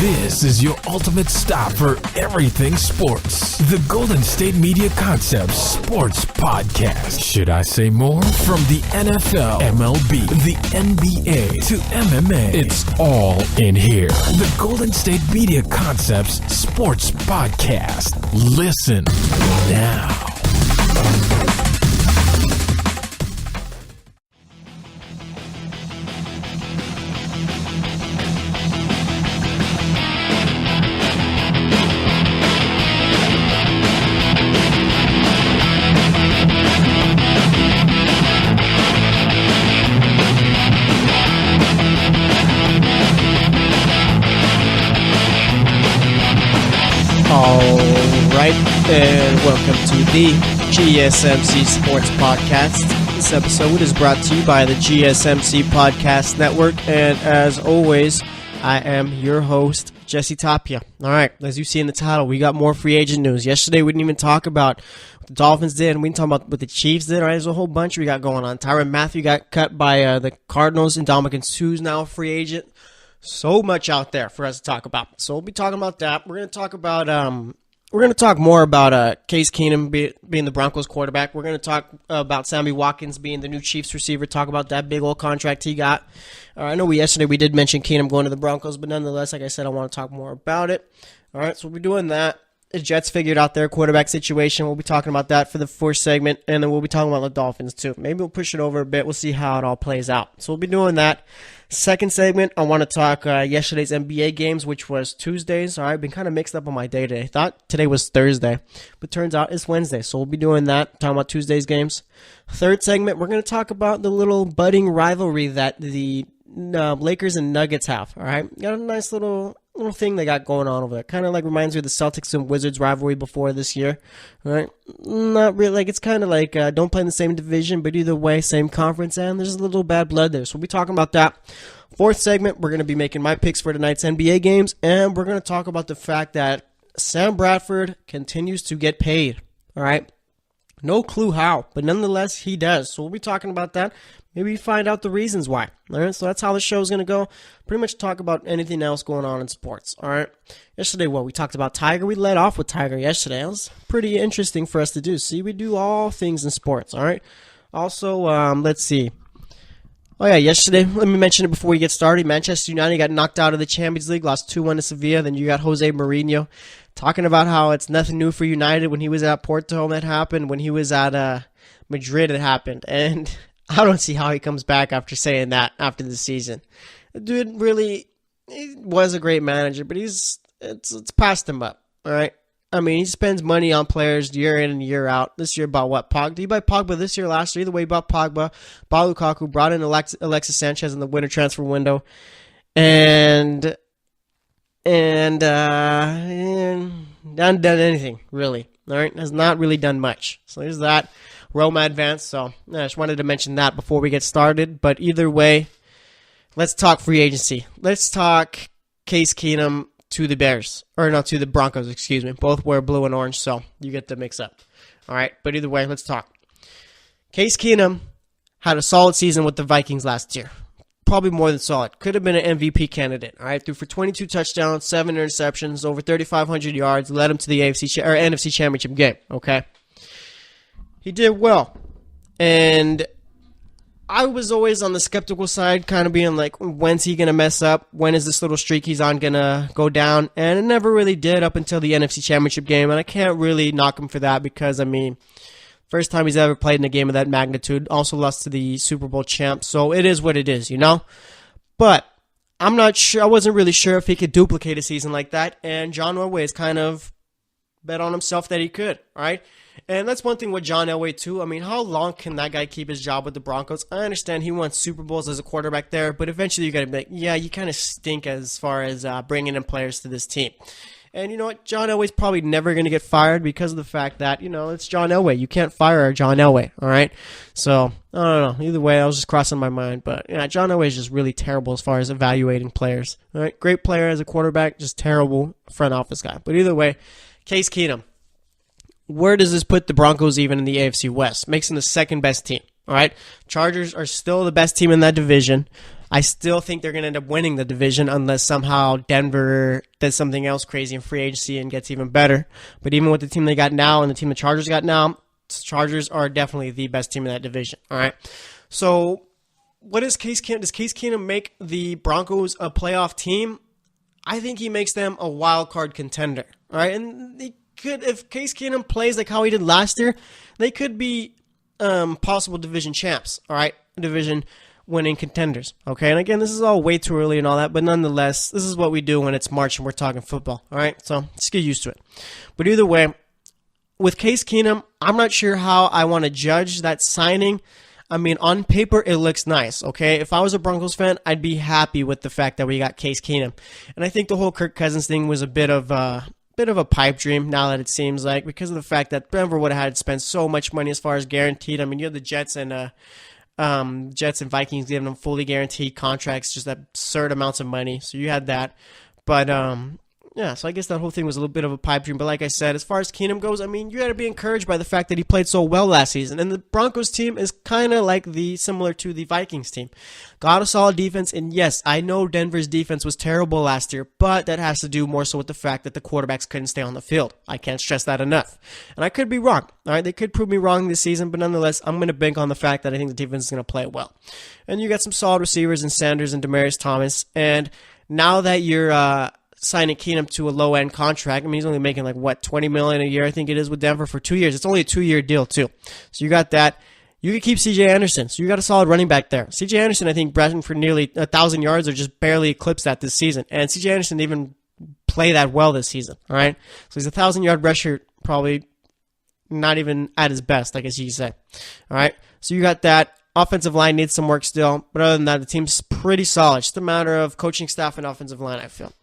This is your ultimate stop for everything sports. The Golden State Media Concepts Sports Podcast. Should I say more? From the NFL, MLB, the NBA to MMA, it's all in here. The Golden State Media Concepts Sports Podcast. Listen now. And welcome to the GSMC Sports Podcast. This episode is brought to you by the GSMC Podcast Network, and as always, I am your host, Jesse Tapia. All right, as you see in the title, we got more free agent news. Yesterday, we didn't even talk about what the Dolphins did, and we didn't talk about what the Chiefs did. All right, there's a whole bunch we got going on. Tyrann Mathieu got cut by the Cardinals, and Ndamukong Suh's now a free agent. So much out there for us to talk about. So we'll be talking about that. We're going to talk about more about Case Keenum being the Broncos quarterback. We're going to talk about Sammy Watkins being the new Chiefs receiver, talk about that big old contract he got. I know yesterday we did mention Keenum going to the Broncos, but nonetheless, like I said, I want to talk more about it. All right, so we'll be doing that. The Jets figured out their quarterback situation. We'll be talking about that for the first segment, and then we'll be talking about the Dolphins too. Maybe we'll push it over a bit. We'll see how it all plays out. So we'll be doing that. Second segment, I want to talk yesterday's NBA games, which was Tuesdays. All right, I've been kind of mixed up on my day today. Thought today was Thursday, but turns out it's Wednesday. So we'll be doing that, talking about Tuesday's games. Third segment, we're going to talk about the little budding rivalry that the Lakers and Nuggets have. All right, got a nice little thing they got going on over there. Kind of like reminds me of the Celtics and Wizards rivalry before this year. All right, not really. Like it's kind of like don't play in the same division, but either way, same conference, and there's a little bad blood there. So we'll be talking about that. Fourth segment, we're going to be making my picks for tonight's NBA games, and we're going to talk about the fact that Sam Bradford continues to get paid. All right, no clue how, but nonetheless, he does. So we'll be talking about that. Maybe find out the reasons why. All right, so that's how the show's going to go. Pretty much talk about anything else going on in sports. All right, yesterday, we talked about Tiger. We led off with Tiger yesterday. It was pretty interesting for us to do. See, we do all things in sports. All right. Also, let's see. Oh, yeah, yesterday, let me mention it before we get started. Manchester United got knocked out of the Champions League, lost 2-1 to Sevilla. Then you got Jose Mourinho talking about how it's nothing new for United. When he was at Porto, that happened. When he was at Madrid, it happened. And I don't see how he comes back after saying that after the season. The dude really he was a great manager, but it's passed him up, all right? I mean, he spends money on players year in and year out. This year bought what? Did he buy Pogba this year, last year? Either way, he bought Pogba, bought Lukaku, brought in Alexis Sanchez in the winter transfer window, and hasn't done anything, really. All right? Has not really done much. So there's that. Roma advanced, so I just wanted to mention that before we get started. But either way, let's talk free agency. Let's talk Case Keenum to the Bears. Or not to the Broncos, excuse me. Both wear blue and orange, so you get the mix-up. All right, but either way, let's talk. Case Keenum had a solid season with the Vikings last year. Probably more than solid. Could have been an MVP candidate. All right, threw for 22 touchdowns, 7 interceptions, over 3,500 yards, led him to the NFC Championship game, okay? He did well, and I was always on the skeptical side, kind of being like, when's he going to mess up? When is this little streak he's on going to go down? And it never really did up until the NFC Championship game, and I can't really knock him for that because, I mean, first time he's ever played in a game of that magnitude, also lost to the Super Bowl champ, so it is what it is, you know? But I'm not sure, I wasn't really sure if he could duplicate a season like that, and John Elway has kind of bet on himself that he could, all right? And that's one thing with John Elway, too. I mean, how long can that guy keep his job with the Broncos? I understand he won Super Bowls as a quarterback there, but eventually you got to be like, yeah, you kind of stink as far as bringing in players to this team. And you know what? John Elway's probably never going to get fired because of the fact that, you know, it's John Elway. You can't fire John Elway, all right? So, I don't know. Either way, I was just crossing my mind. But, yeah, John Elway is just really terrible as far as evaluating players, all right? Great player as a quarterback, just terrible front office guy. But either way, Case Keenum. Where does this put the Broncos even in the AFC West? Makes them the second best team. All right, Chargers are still the best team in that division. I still think they're going to end up winning the division unless somehow Denver does something else crazy in free agency and gets even better. But even with the team they got now and the team the Chargers got now, Chargers are definitely the best team in that division. All right. So what is Case Keenum? Does Case Keenum make the Broncos a playoff team? I think he makes them a wild card contender. All right. And they could, if Case Keenum plays like how he did last year, they could be possible division champs. All right. Division winning contenders. Okay. And again, this is all way too early and all that, but nonetheless, this is what we do when it's March and we're talking football. All right. So just get used to it. But either way, with Case Keenum, I'm not sure how I want to judge that signing. I mean, on paper, it looks nice, okay? If I was a Broncos fan, I'd be happy with the fact that we got Case Keenum. And I think the whole Kirk Cousins thing was a bit of a pipe dream now that it seems like, because of the fact that Denver would have had to spend so much money as far as guaranteed. I mean, you have the Jets and Vikings giving them fully guaranteed contracts, just absurd amounts of money. So you had that. But yeah, so I guess that whole thing was a little bit of a pipe dream. But like I said, as far as Keenum goes, I mean, you got to be encouraged by the fact that he played so well last season. And the Broncos team is kind of like similar to the Vikings team. Got a solid defense. And yes, I know Denver's defense was terrible last year, but that has to do more so with the fact that the quarterbacks couldn't stay on the field. I can't stress that enough. And I could be wrong. All right, they could prove me wrong this season, but nonetheless, I'm going to bank on the fact that I think the defense is going to play well. And you got some solid receivers in Sanders and Demaryius Thomas. And now that you're signing Keenum to a low-end contract. I mean, he's only making like, what, $20 million a year, I think it is, with Denver for 2 years. It's only a 2-year deal, too. So you got that. You can keep C.J. Anderson. So you got a solid running back there. C.J. Anderson, I think, rushing for nearly 1,000 yards or just barely eclipsed that this season. And C.J. Anderson didn't even play that well this season, all right? So he's a 1,000-yard rusher, probably not even at his best, I guess you could say. All right? So you got that. Offensive line needs some work still. But other than that, the team's pretty solid. Just a matter of coaching staff and offensive line, I feel.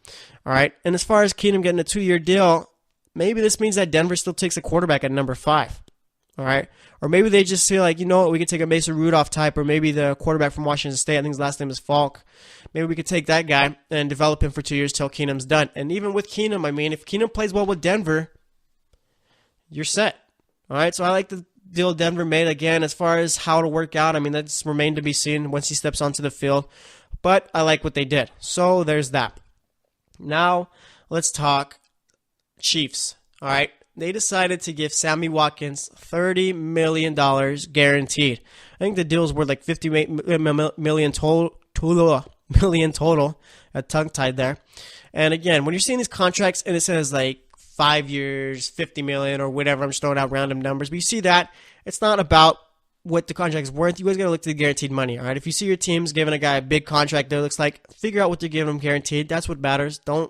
All right, and as far as Keenum getting a 2-year deal, maybe this means that Denver still takes a quarterback at number 5. All right, or maybe they just feel like, you know what, we could take a Mason Rudolph type, or maybe the quarterback from Washington State, I think his last name is Falk. Maybe we could take that guy and develop him for 2 years till Keenum's done. And even with Keenum, I mean, if Keenum plays well with Denver, you're set. All right, so I like the deal Denver made. Again, as far as how to work out, I mean, that's remained to be seen once he steps onto the field. But I like what they did. So there's that. Now, let's talk Chiefs, all right? They decided to give Sammy Watkins $30 million guaranteed. I think the deal's worth like $58 million total. A tongue-tied there. And again, when you're seeing these contracts and it says like 5 years, $50 million or whatever, I'm just throwing out random numbers, but you see that, it's not about what the contract is worth. You guys got to look to the guaranteed money, all right? If you see your team's giving a guy a big contract that looks like, figure out what they're giving him guaranteed. That's what matters. Don't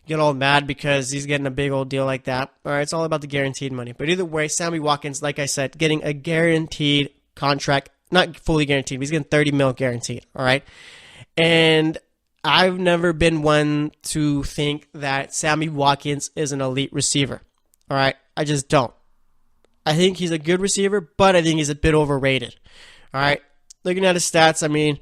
get all mad because he's getting a big old deal like that. All right, it's all about the guaranteed money. But either way, Sammy Watkins, like I said, getting a guaranteed contract, not fully guaranteed, but he's getting $30 million guaranteed, all right? And I've never been one to think that Sammy Watkins is an elite receiver, all right? I just don't. I think he's a good receiver, but I think he's a bit overrated. All right. Looking at his stats, I mean,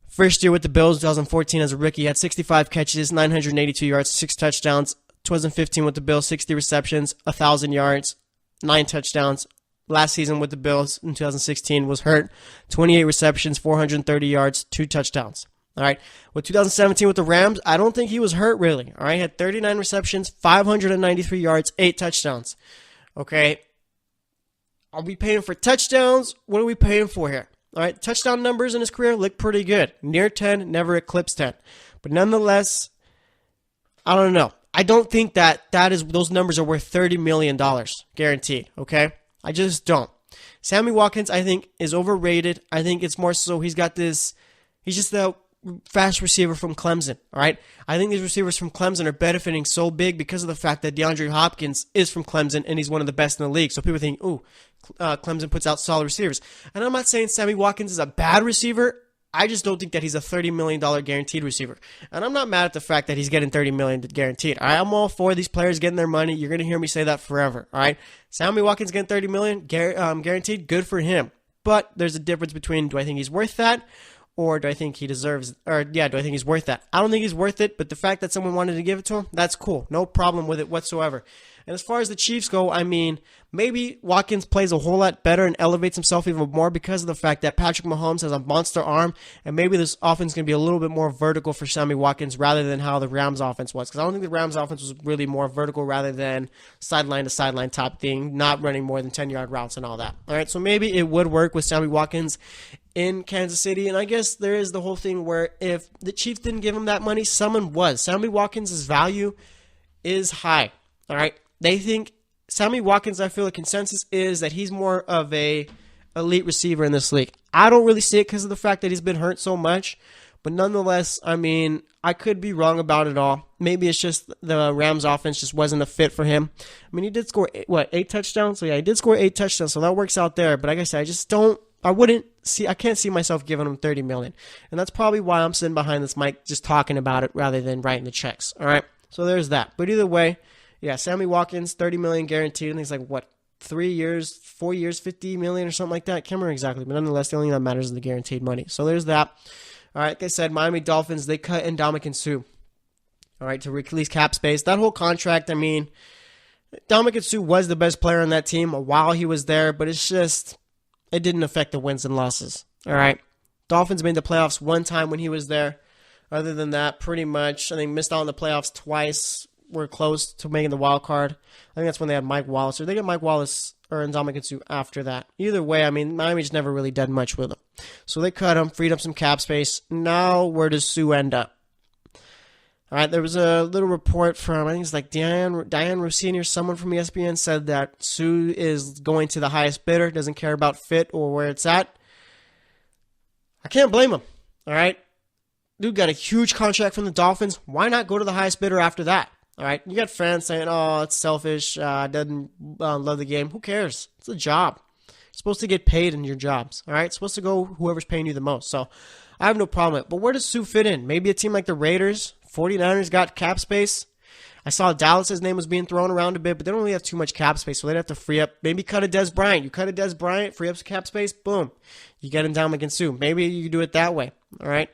first year with the Bills, 2014 as a rookie, he had 65 catches, 982 yards, 6 touchdowns. 2015 with the Bills, 60 receptions, 1,000 yards, 9 touchdowns. Last season with the Bills in 2016 was hurt, 28 receptions, 430 yards, 2 touchdowns. All right. With 2017 with the Rams, I don't think he was hurt really. All right. He had 39 receptions, 593 yards, 8 touchdowns. Okay. Are we paying for touchdowns? What are we paying for here? All right, touchdown numbers in his career look pretty good. Near 10, never eclipsed 10. But nonetheless, I don't know. I don't think those numbers are worth $30 million guaranteed, okay? I just don't. Sammy Watkins, I think, is overrated. I think it's more so he's just the fast receiver from Clemson, all right? I think these receivers from Clemson are benefiting so big because of the fact that DeAndre Hopkins is from Clemson and he's one of the best in the league. So people think, Clemson puts out solid receivers. And I'm not saying Sammy Watkins is a bad receiver. I just don't think that he's a $30 million guaranteed receiver. And I'm not mad at the fact that he's getting $30 million guaranteed. All right, I'm all for these players getting their money. You're going to hear me say that forever, all right? Sammy Watkins getting $30 million guaranteed, good for him. But there's a difference between, do I think he's worth that? Or do I think he deserves, do I think he's worth that? I don't think he's worth it, but the fact that someone wanted to give it to him, that's cool. No problem with it whatsoever. And as far as the Chiefs go, I mean, maybe Watkins plays a whole lot better and elevates himself even more because of the fact that Patrick Mahomes has a monster arm, and maybe this offense is going to be a little bit more vertical for Sammy Watkins rather than how the Rams offense was. Because I don't think the Rams offense was really more vertical rather than sideline to sideline type thing, not running more than 10-yard routes and all that. All right, so maybe it would work with Sammy Watkins in Kansas City, and I guess there is the whole thing where if the Chiefs didn't give him that money, someone was. Sammy Watkins' value is high, all right? They think Sammy Watkins, I feel the consensus is that he's more of a elite receiver in this league. I don't really see it because of the fact that he's been hurt so much, but nonetheless, I mean, I could be wrong about it all. Maybe it's just the Rams offense just wasn't a fit for him. I mean, he did score, 8 touchdowns? So yeah, he did score 8 touchdowns, so that works out there, but like I said, I can't see myself giving him $30 million. And that's probably why I'm sitting behind this mic just talking about it rather than writing the checks. All right. So there's that. But either way, yeah, Sammy Watkins, $30 million guaranteed. I think it's like, 4 years, $50 million or something like that. I can't remember exactly. But nonetheless, the only thing that matters is the guaranteed money. So there's that. All right. Like I said, Miami Dolphins, they cut Ndamukong Suh. All right. To release cap space. That whole contract, I mean, Ndamukong Suh was the best player on that team while he was there. But it's just, it didn't affect the wins and losses. All right. Dolphins made the playoffs one time when he was there. Other than that, pretty much, I think missed out on the playoffs twice. Were close to making the wild card. I think that's when they had Mike Wallace. Or they get Mike Wallace or Ndamukong Suh after that. Either way, I mean, Miami just never really done much with him. So they cut him, freed up some cap space. Now, where does Suh end up? All right, there was a little report from, I think it's like Diane Rossini or someone from ESPN said that Suh is going to the highest bidder, doesn't care about fit or where it's at. I can't blame him. All right. Dude got a huge contract from the Dolphins. Why not go to the highest bidder after that? All right. You got fans saying, oh, it's selfish. Doesn't love the game. Who cares? It's a job. You're supposed to get paid in your jobs. All right. It's supposed to go whoever's paying you the most. So I have no problem with it. But where does Suh fit in? Maybe a team like the Raiders. 49ers got cap space. I saw Dallas' name was being thrown around a bit, but they don't really have too much cap space, so they'd have to free up. Maybe cut a Dez Bryant. You cut a Dez Bryant, free up some cap space, boom. You get Ndamukong Suh. Maybe you do it that way, all right?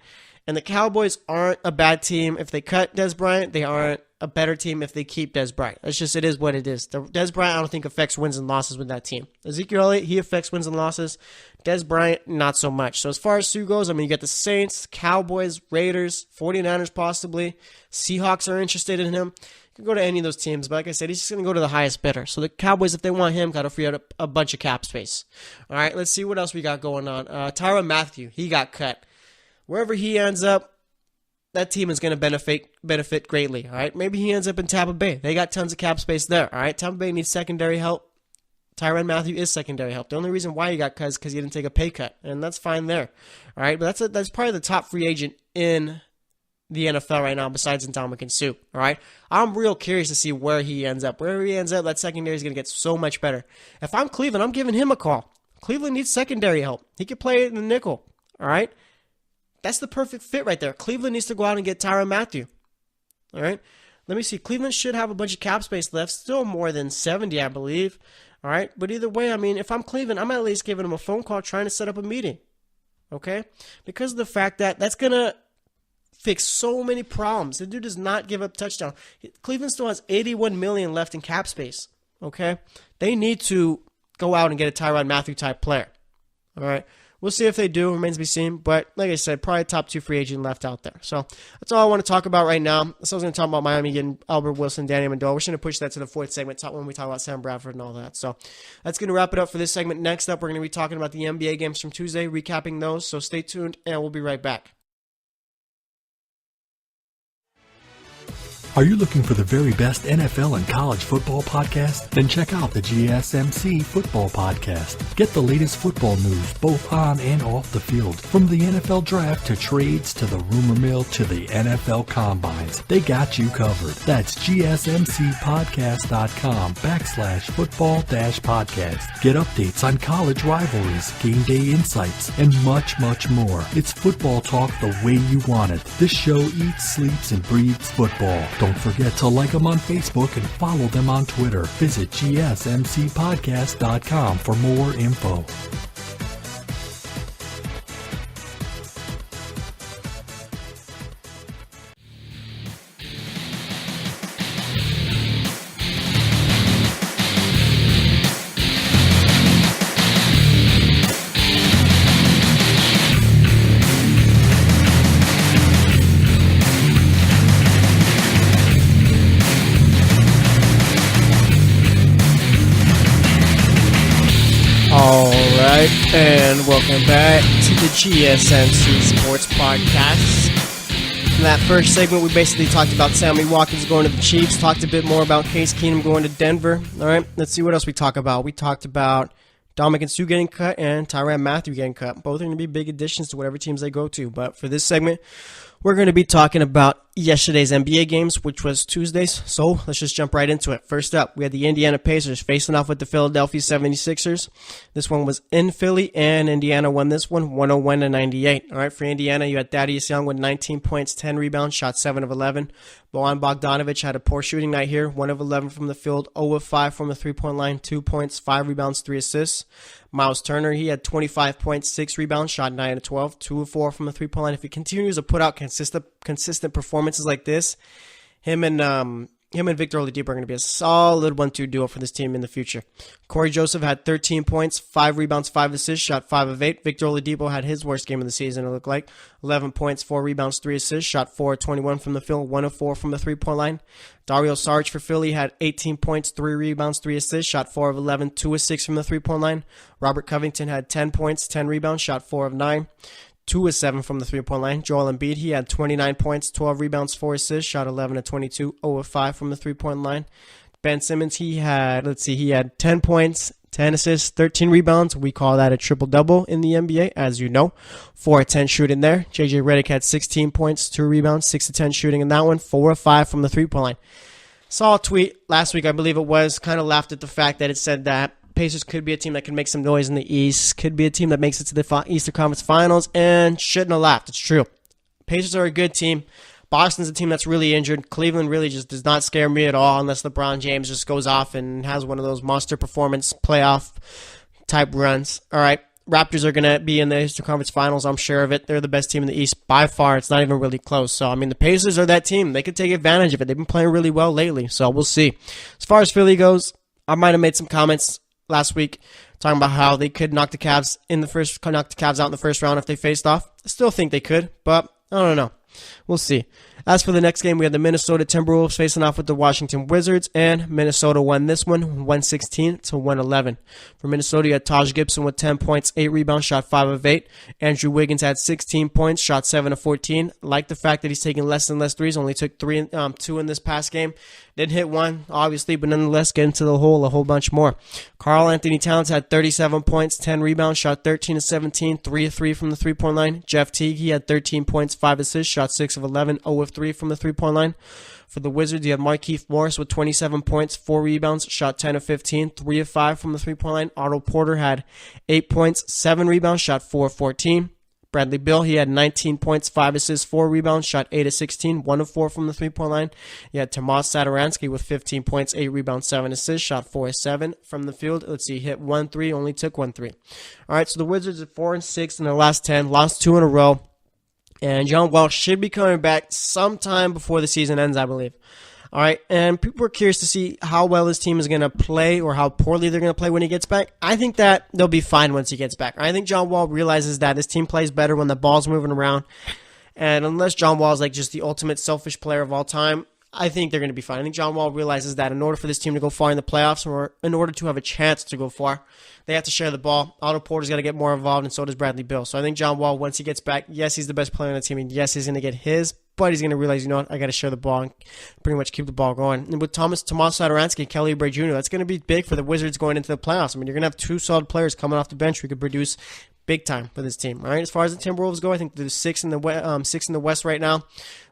And the Cowboys aren't a bad team. If they cut Dez Bryant, they aren't a better team if they keep Dez Bryant. It's just, it is what it is. Dez Bryant, I don't think, affects wins and losses with that team. Ezekiel Elliott, he affects wins and losses. Dez Bryant, not so much. So as far as Suh goes, I mean, you got the Saints, Cowboys, Raiders, 49ers possibly. Seahawks are interested in him. You can go to any of those teams, but like I said, he's just going to go to the highest bidder. So the Cowboys, if they want him, got to free up a bunch of cap space. All right, let's see what else we got going on. Tyrann Mathieu, he got cut. Wherever he ends up, that team is going to benefit greatly, all right? Maybe he ends up in Tampa Bay. They got tons of cap space there, all right? Tampa Bay needs secondary help. Tyrann Mathieu is secondary help. The only reason why he got cut is because he didn't take a pay cut, and that's fine there, all right? But that's probably the top free agent in the NFL right now besides Ndamukong Suh, all right? I'm real curious to see where he ends up. Wherever he ends up, that secondary is going to get so much better. If I'm Cleveland, I'm giving him a call. Cleveland needs secondary help. He could play in the nickel, all right? That's the perfect fit right there. Cleveland needs to go out and get Tyrann Mathieu. All right? Let me see. Cleveland should have a bunch of cap space left. Still more than 70, I believe. All right? But either way, I mean, if I'm Cleveland, I'm at least giving him a phone call trying to set up a meeting. Okay? Because of the fact that that's going to fix so many problems. The dude does not give up touchdown. Cleveland still has $81 million left in cap space. Okay? They need to go out and get a Tyrann Mathieu type player. All right? We'll see if they do. Remains to be seen. But like I said, probably top 2 free agent left out there. So that's all I want to talk about right now. So I was going to talk about Miami getting Albert Wilson, Danny Amendola. We're going to push that to the 4th segment when we talk about Sam Bradford and all that. So that's going to wrap it up for this segment. Next up, we're going to be talking about the NBA games from Tuesday, recapping those. So stay tuned, and we'll be right back. Are you looking for the very best NFL and college football podcast? Then check out the GSMC Football Podcast. Get the latest football news both on and off the field. From the NFL Draft to trades to the rumor mill to the NFL Combines. They got you covered. That's GSMCpodcast.com/football-podcast. Get updates on college rivalries, game day insights, and much, much more. It's football talk the way you want it. This show eats, sleeps, and breathes football. Don't forget to like them on Facebook and follow them on Twitter. Visit GSMCpodcast.com for more info. right, and welcome back to the GSMC Sports Podcast. In that first segment, we basically talked about Sammy Watkins going to the Chiefs, talked a bit more about Case Keenum going to Denver. All right, let's see what else we talk about. We talked about Dominic Sue getting cut and Tyrann Mathieu getting cut. Both are going to be big additions to whatever teams they go to. But for this segment, we're going to be talking about yesterday's NBA games, which was Tuesdays. So let's just jump right into it. First up, we had the Indiana Pacers facing off with the Philadelphia 76ers. This one was in Philly, and Indiana won this one 101-98. All right, for Indiana, you had Thaddeus Young with 19 points, 10 rebounds, shot 7 of 11. Bojan Bogdanovic had a poor shooting night here, 1 of 11 from the field, 0 of 5 from the three-point line, 2 points, 5 rebounds, 3 assists. Miles Turner, he had 25 points, 6 rebounds, shot 9 of 12, 2 of 4 from the three-point line. If he continues to put out consistent performances like this, him and Victor Oladipo are going to be a solid 1-2 duo for this team in the future. Corey Joseph had 13 points, 5 rebounds, 5 assists, shot 5 of 8. Victor Oladipo had his worst game of the season, it looked like. 11 points, 4 rebounds, 3 assists, shot 4 of 21 from the field, 1 of 4 from the three-point line. Dario Saric for Philly had 18 points, 3 rebounds, 3 assists, shot 4 of 11, 2 of 6 from the three-point line. Robert Covington had 10 points, 10 rebounds, shot 4 of 9. 2 of 7 from the three-point line. Joel Embiid, he had 29 points, 12 rebounds, 4 assists, shot 11 of 22, 0 of 5 from the three-point line. Ben Simmons, he had 10 points, 10 assists, 13 rebounds. We call that a triple-double in the NBA, as you know. 4 of 10 shooting there. JJ Redick had 16 points, 2 rebounds, 6 of 10 shooting in that one, 4 of 5 from the three-point line. Saw a tweet last week, I believe it was, kind of laughed at the fact that it said that Pacers could be a team that can make some noise in the East, could be a team that makes it to the Eastern Conference Finals, and shouldn't have laughed. It's true. Pacers are a good team. Boston's a team that's really injured. Cleveland really just does not scare me at all unless LeBron James just goes off and has one of those monster performance playoff type runs. All right, Raptors are going to be in the Eastern Conference Finals, I'm sure of it. They're the best team in the East by far. It's not even really close. So, I mean, the Pacers are that team. They could take advantage of it. They've been playing really well lately, so we'll see. As far as Philly goes, I might have made some comments last week talking about how they could knock the Cavs out in the first round if they faced off. I still think they could, but I don't know. We'll see. As for the next game, we had the Minnesota Timberwolves facing off with the Washington Wizards, and Minnesota won this one 116-111. For Minnesota, you had Taj Gibson with 10 points, 8 rebounds, shot 5 of 8. Andrew Wiggins had 16 points, shot 7 of 14. Like the fact that he's taking less and less threes, only took 2 in this past game. Didn't hit one, obviously, but nonetheless, get into the hole a whole bunch more. Karl Anthony Towns had 37 points, 10 rebounds, shot 13 of 17, 3 of 3 from the three-point line. Jeff Teague, he had 13 points, 5 assists, shot 6 of 11, 0 of 3 from the three-point line. For the Wizards, you had Markieff Morris with 27 points, 4 rebounds, shot 10 of 15, 3 of 5 from the three-point line. Otto Porter had 8 points, 7 rebounds, shot 4 of 14. Bradley Beal, he had 19 points, 5 assists, 4 rebounds, shot 8 of 16, 1 of 4 from the three-point line. You had Tomas Satoransky with 15 points, 8 rebounds, 7 assists, shot 4 of 7 from the field. Let's see, hit 1 3, only took 1 3. All right, so the Wizards are 4-6 in their last 10, lost 2 in a row. And John Wall should be coming back sometime before the season ends, I believe. All right, and people are curious to see how well his team is going to play or how poorly they're going to play when he gets back. I think that they'll be fine once he gets back. I think John Wall realizes that his team plays better when the ball's moving around. And unless John Wall is like just the ultimate selfish player of all time, I think they're going to be fine. I think John Wall realizes that in order for this team to go far in the playoffs or in order to have a chance to go far, they have to share the ball. Otto Porter's got to get more involved, and so does Bradley Beal. So I think John Wall, once he gets back, yes, he's the best player on the team, and yes, he's going to get his, but he's going to realize, you know what, I got to share the ball and pretty much keep the ball going. And with Tomas Satoransky and Kelly Oubre Jr., that's going to be big for the Wizards going into the playoffs. I mean, you're going to have 2 solid players coming off the bench who could produce big time for this team. All right, as far as the Timberwolves go, I think they're 6 in the West right now.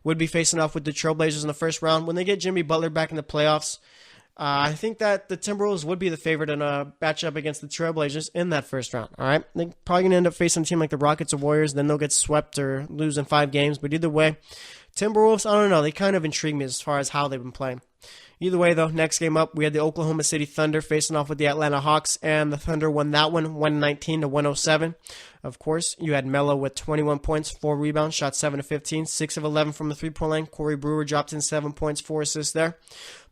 Would be facing off with the Trailblazers in the first round. When they get Jimmy Butler back in the playoffs, I think that the Timberwolves would be the favorite in a matchup against the Trailblazers in that first round. All right, they're probably going to end up facing a team like the Rockets or Warriors. Then they'll get swept or lose in 5 games. But either way, Timberwolves, I don't know. They kind of intrigue me as far as how they've been playing. Either way, though, next game up, we had the Oklahoma City Thunder facing off with the Atlanta Hawks, and the Thunder won that one 119-107. Of course, you had Melo with 21 points, 4 rebounds, shot 7 of 15, 6 of 11 from the three-point line. Corey Brewer dropped in 7 points, 4 assists there.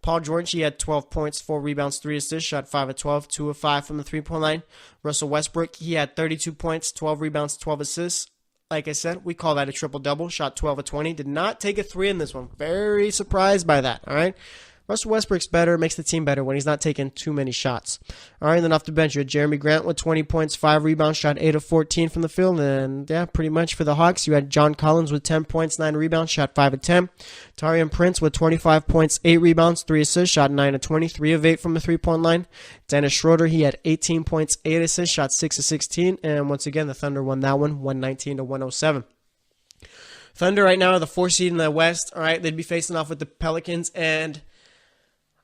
Paul George, he had 12 points, 4 rebounds, 3 assists, shot 5 of 12, 2 of 5 from the three-point line. Russell Westbrook, he had 32 points, 12 rebounds, 12 assists. Like I said, we call that a triple-double. Shot 12 of 20. Did not take a 3 in this one. Very surprised by that, all right? Russell Westbrook's better, makes the team better when he's not taking too many shots. All right, and then off the bench, you had Jeremy Grant with 20 points, 5 rebounds, shot 8 of 14 from the field. And yeah, pretty much for the Hawks, you had John Collins with 10 points, 9 rebounds, shot 5 of 10. Taurean Prince with 25 points, 8 rebounds, 3 assists, shot 9 of 20, 3 of 8 from the three-point line. Dennis Schroeder, he had 18 points, 8 assists, shot 6 of 16. And once again, the Thunder won that one, 119 to 107. Thunder right now are the 4th seed in the West. All right, they'd be facing off with the Pelicans, and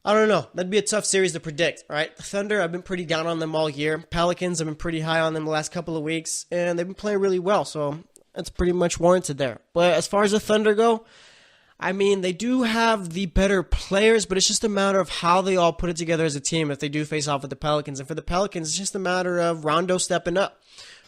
I don't know. That'd be a tough series to predict. All right, the Thunder, I've been pretty down on them all year. Pelicans, I've been pretty high on them the last couple of weeks, and they've been playing really well, so that's pretty much warranted there. But as far as the Thunder go, I mean, they do have the better players, but it's just a matter of how they all put it together as a team if they do face off with the Pelicans. And for the Pelicans, it's just a matter of Rondo stepping up.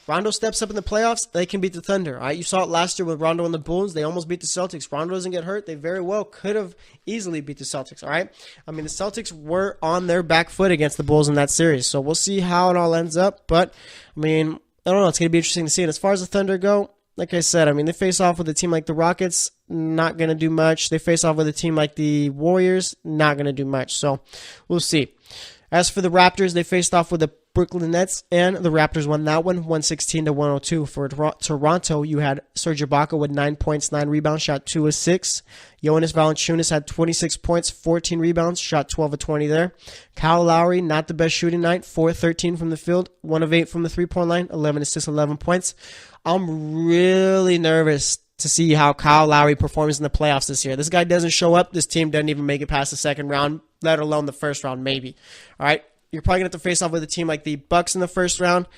Rondo steps up in the playoffs, they can beat the Thunder. All right? You saw it last year with Rondo and the Bulls. They almost beat the Celtics. Rondo doesn't get hurt. They very well could have easily beat the Celtics. All right? I mean, the Celtics were on their back foot against the Bulls in that series. So we'll see how it all ends up. But, I mean, I don't know. It's going to be interesting to see. And as far as the Thunder go, like I said, I mean, they face off with a team like the Rockets, not going to do much. They face off with a team like the Warriors, not going to do much. So we'll see. As for the Raptors, they faced off with the Brooklyn Nets, and the Raptors won that one, 116 to 102. For Toronto, you had Serge Ibaka with 9 points, 9 rebounds, shot 2 of 6. Jonas Valanciunas had 26 points, 14 rebounds, shot 12 of 20 there. Kyle Lowry, not the best shooting night, 4 of 13 from the field, 1 of 8 from the three-point line, 11 assists, 11 points. I'm really nervous to see how Kyle Lowry performs in the playoffs this year. This guy doesn't show up. This team doesn't even make it past the second round, let alone the first round, maybe. All right? You're probably going to have to face off with a team like the Bucks in the first round,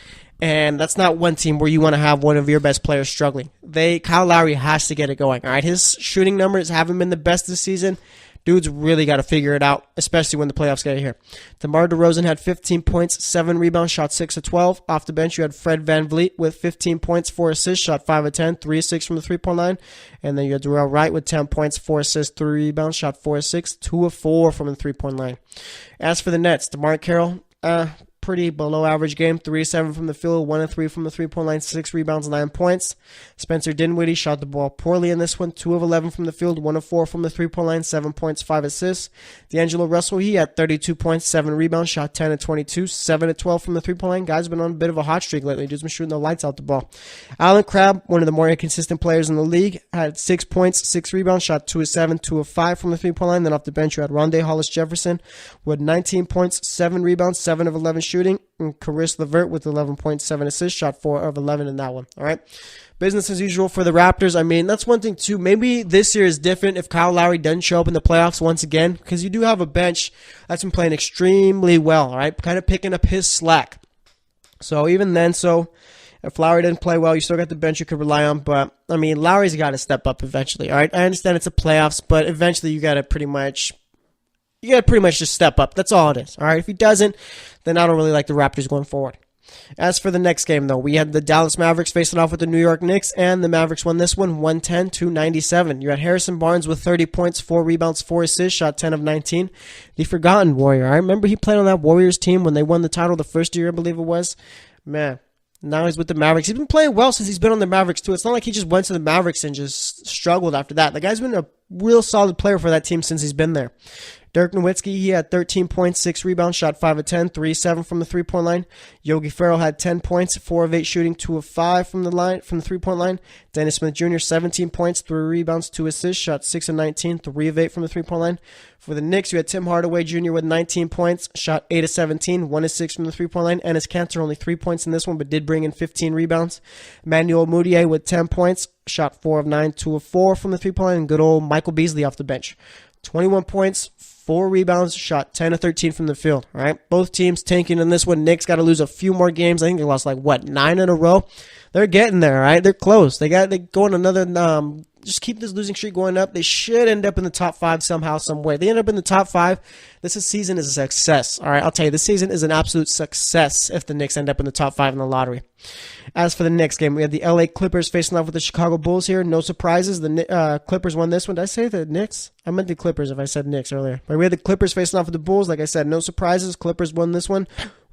and that's not one team where you want to have one of your best players struggling. Kyle Lowry has to get it going. All right, his shooting numbers haven't been the best this season. Dude's really got to figure it out, especially when the playoffs get here. DeMar DeRozan had 15 points, 7 rebounds, shot 6 of 12. Off the bench, you had Fred VanVleet with 15 points, 4 assists, shot 5 of 10, 3 of 6 from the three-point line. And then you had Darrell Wright with 10 points, 4 assists, 3 rebounds, shot 4 of 6, 2 of 4 from the three-point line. As for the Nets, DeMar Carroll, pretty below average game, 3 of 7 from the field, 1 of 3 from the three-point line, 6 rebounds, 9 points. Spencer Dinwiddie shot the ball poorly in this one, 2 of 11 from the field, 1 of 4 from the three-point line, 7 points, 5 assists. D'Angelo Russell, he had 32 points, 7 rebounds, shot 10 of 22, 7 of 12 from the three-point line. Guy's been on a bit of a hot streak lately. Dude's been shooting the lights out the ball. Allen Crabbe, one of the more inconsistent players in the league, had 6 points, 6 rebounds, shot 2 of 7, 2 of 5 from the three-point line. Then off the bench, you had Rondé Hollis-Jefferson with 19 points, 7 rebounds, 7 of 11 shooting. And Caris LeVert with 11.7 assists, shot 4 of 11 in that one. All right. Business as usual for the Raptors. I mean, that's one thing, too. Maybe this year is different if Kyle Lowry doesn't show up in the playoffs once again, because you do have a bench that's been playing extremely well, all right, kind of picking up his slack. So even then, if Lowry didn't play well, you still got the bench you could rely on. But, I mean, Lowry's got to step up eventually, all right? I understand it's a playoffs, but eventually you got to pretty much just step up. That's all it is, all right? If he doesn't, then I don't really like the Raptors going forward. As for the next game, though, we had the Dallas Mavericks facing off with the New York Knicks, and the Mavericks won this one 110-97. You had Harrison Barnes with 30 points, 4 rebounds, 4 assists, shot 10 of 19. The forgotten Warrior. I remember he played on that Warriors team when they won the title the first year, I believe it was. Man, now he's with the Mavericks. He's been playing well since he's been on the Mavericks, too. It's not like he just went to the Mavericks and just struggled after that. The guy's been a real solid player for that team since he's been there. Dirk Nowitzki, he had 13 points, 6 rebounds, shot 5 of 10, 3 of 7 from the three-point line. Yogi Ferrell had 10 points, 4 of 8 shooting, 2 of 5 from the three-point line. Dennis Smith Jr., 17 points, 3 rebounds, 2 assists, shot 6 of 19, 3 of 8 from the three-point line. For the Knicks, you had Tim Hardaway Jr. with 19 points, shot 8 of 17, 1 of 6 from the three-point line. Enes Kanter, only 3 points in this one, but did bring in 15 rebounds. Emmanuel Mudiay with 10 points, shot 4 of 9, 2 of 4 from the three-point line. And good old Michael Beasley off the bench. 21 points, 4 rebounds, shot 10 of 13 from the field. All right, both teams tanking in this one. Knicks got to lose a few more games. I think they lost 9 in a row. They're getting there. All right, they're close. They go on another. Just keep this losing streak going up. They should end up in the top 5 somehow, some way. They end up in the top 5. This season is a success. All right, I'll tell you, this season is an absolute success if the Knicks end up in the top 5 in the lottery. As for the next game, we had the LA Clippers facing off with the Chicago Bulls here. No surprises. The Clippers won this one. Did I say the Knicks? I meant the Clippers if I said Knicks earlier. But we had the Clippers facing off with the Bulls. Like I said, no surprises. Clippers won this one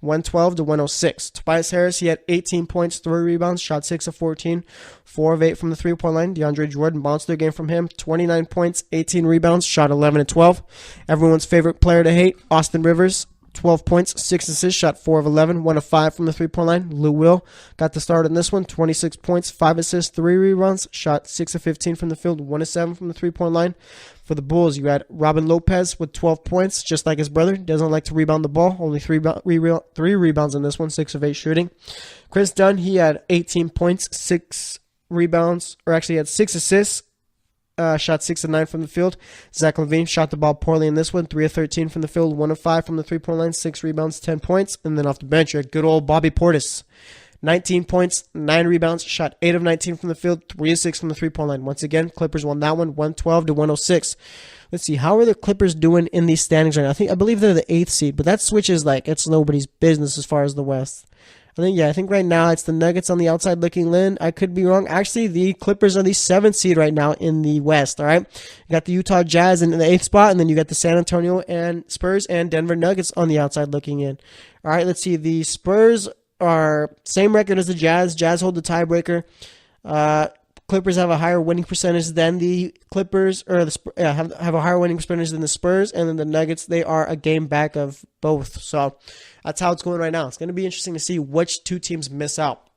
112 to 106. Tobias Harris, he had 18 points, 3 rebounds, shot 6 of 14, 4 of 8 from the three-point line. DeAndre Jordan bounced their game from him, 29 points, 18 rebounds, shot 11 and 12. Everyone's favorite player to hate, Austin Rivers, 12 points, 6 assists, shot 4 of 11, 1 of 5 from the three-point line. Lou Will got the start in this one, 26 points, 5 assists, 3 rebounds, shot 6 of 15 from the field, 1 of 7 from the three-point line. For the Bulls, you had Robin Lopez with 12 points, just like his brother. Doesn't like to rebound the ball, only 3 rebounds in this one, 6 of 8 shooting. Chris Dunn, he had 18 points, 6 rebounds, or actually he had 6 assists. Shot 6 of 9 from the field. Zach LaVine shot the ball poorly in this one. 3 of 13 from the field, 1 of 5 from the three-point line, 6 rebounds, 10 points. And then off the bench, you had good old Bobby Portis. 19 points, 9 rebounds, shot 8 of 19 from the field, 3 of 6 from the three-point line. Once again, Clippers won that one, 112 to 106. Let's see, how are the Clippers doing in these standings right now? I believe they're the 8th seed, but that switches like it's nobody's business as far as the West. I think right now it's the Nuggets on the outside looking in. I could be wrong. Actually, the Clippers are the 7th seed right now in the West, all right? You got the Utah Jazz in the 8th spot, and then you got the San Antonio and Spurs and Denver Nuggets on the outside looking in. All right, let's see. The Spurs are same record as the Jazz. Jazz hold the tiebreaker. Clippers have a higher winning percentage than the Clippers, or have a higher winning percentage than the Spurs, and then the Nuggets, they are a game back of both. So that's how it's going right now. It's going to be interesting to see which two teams miss out.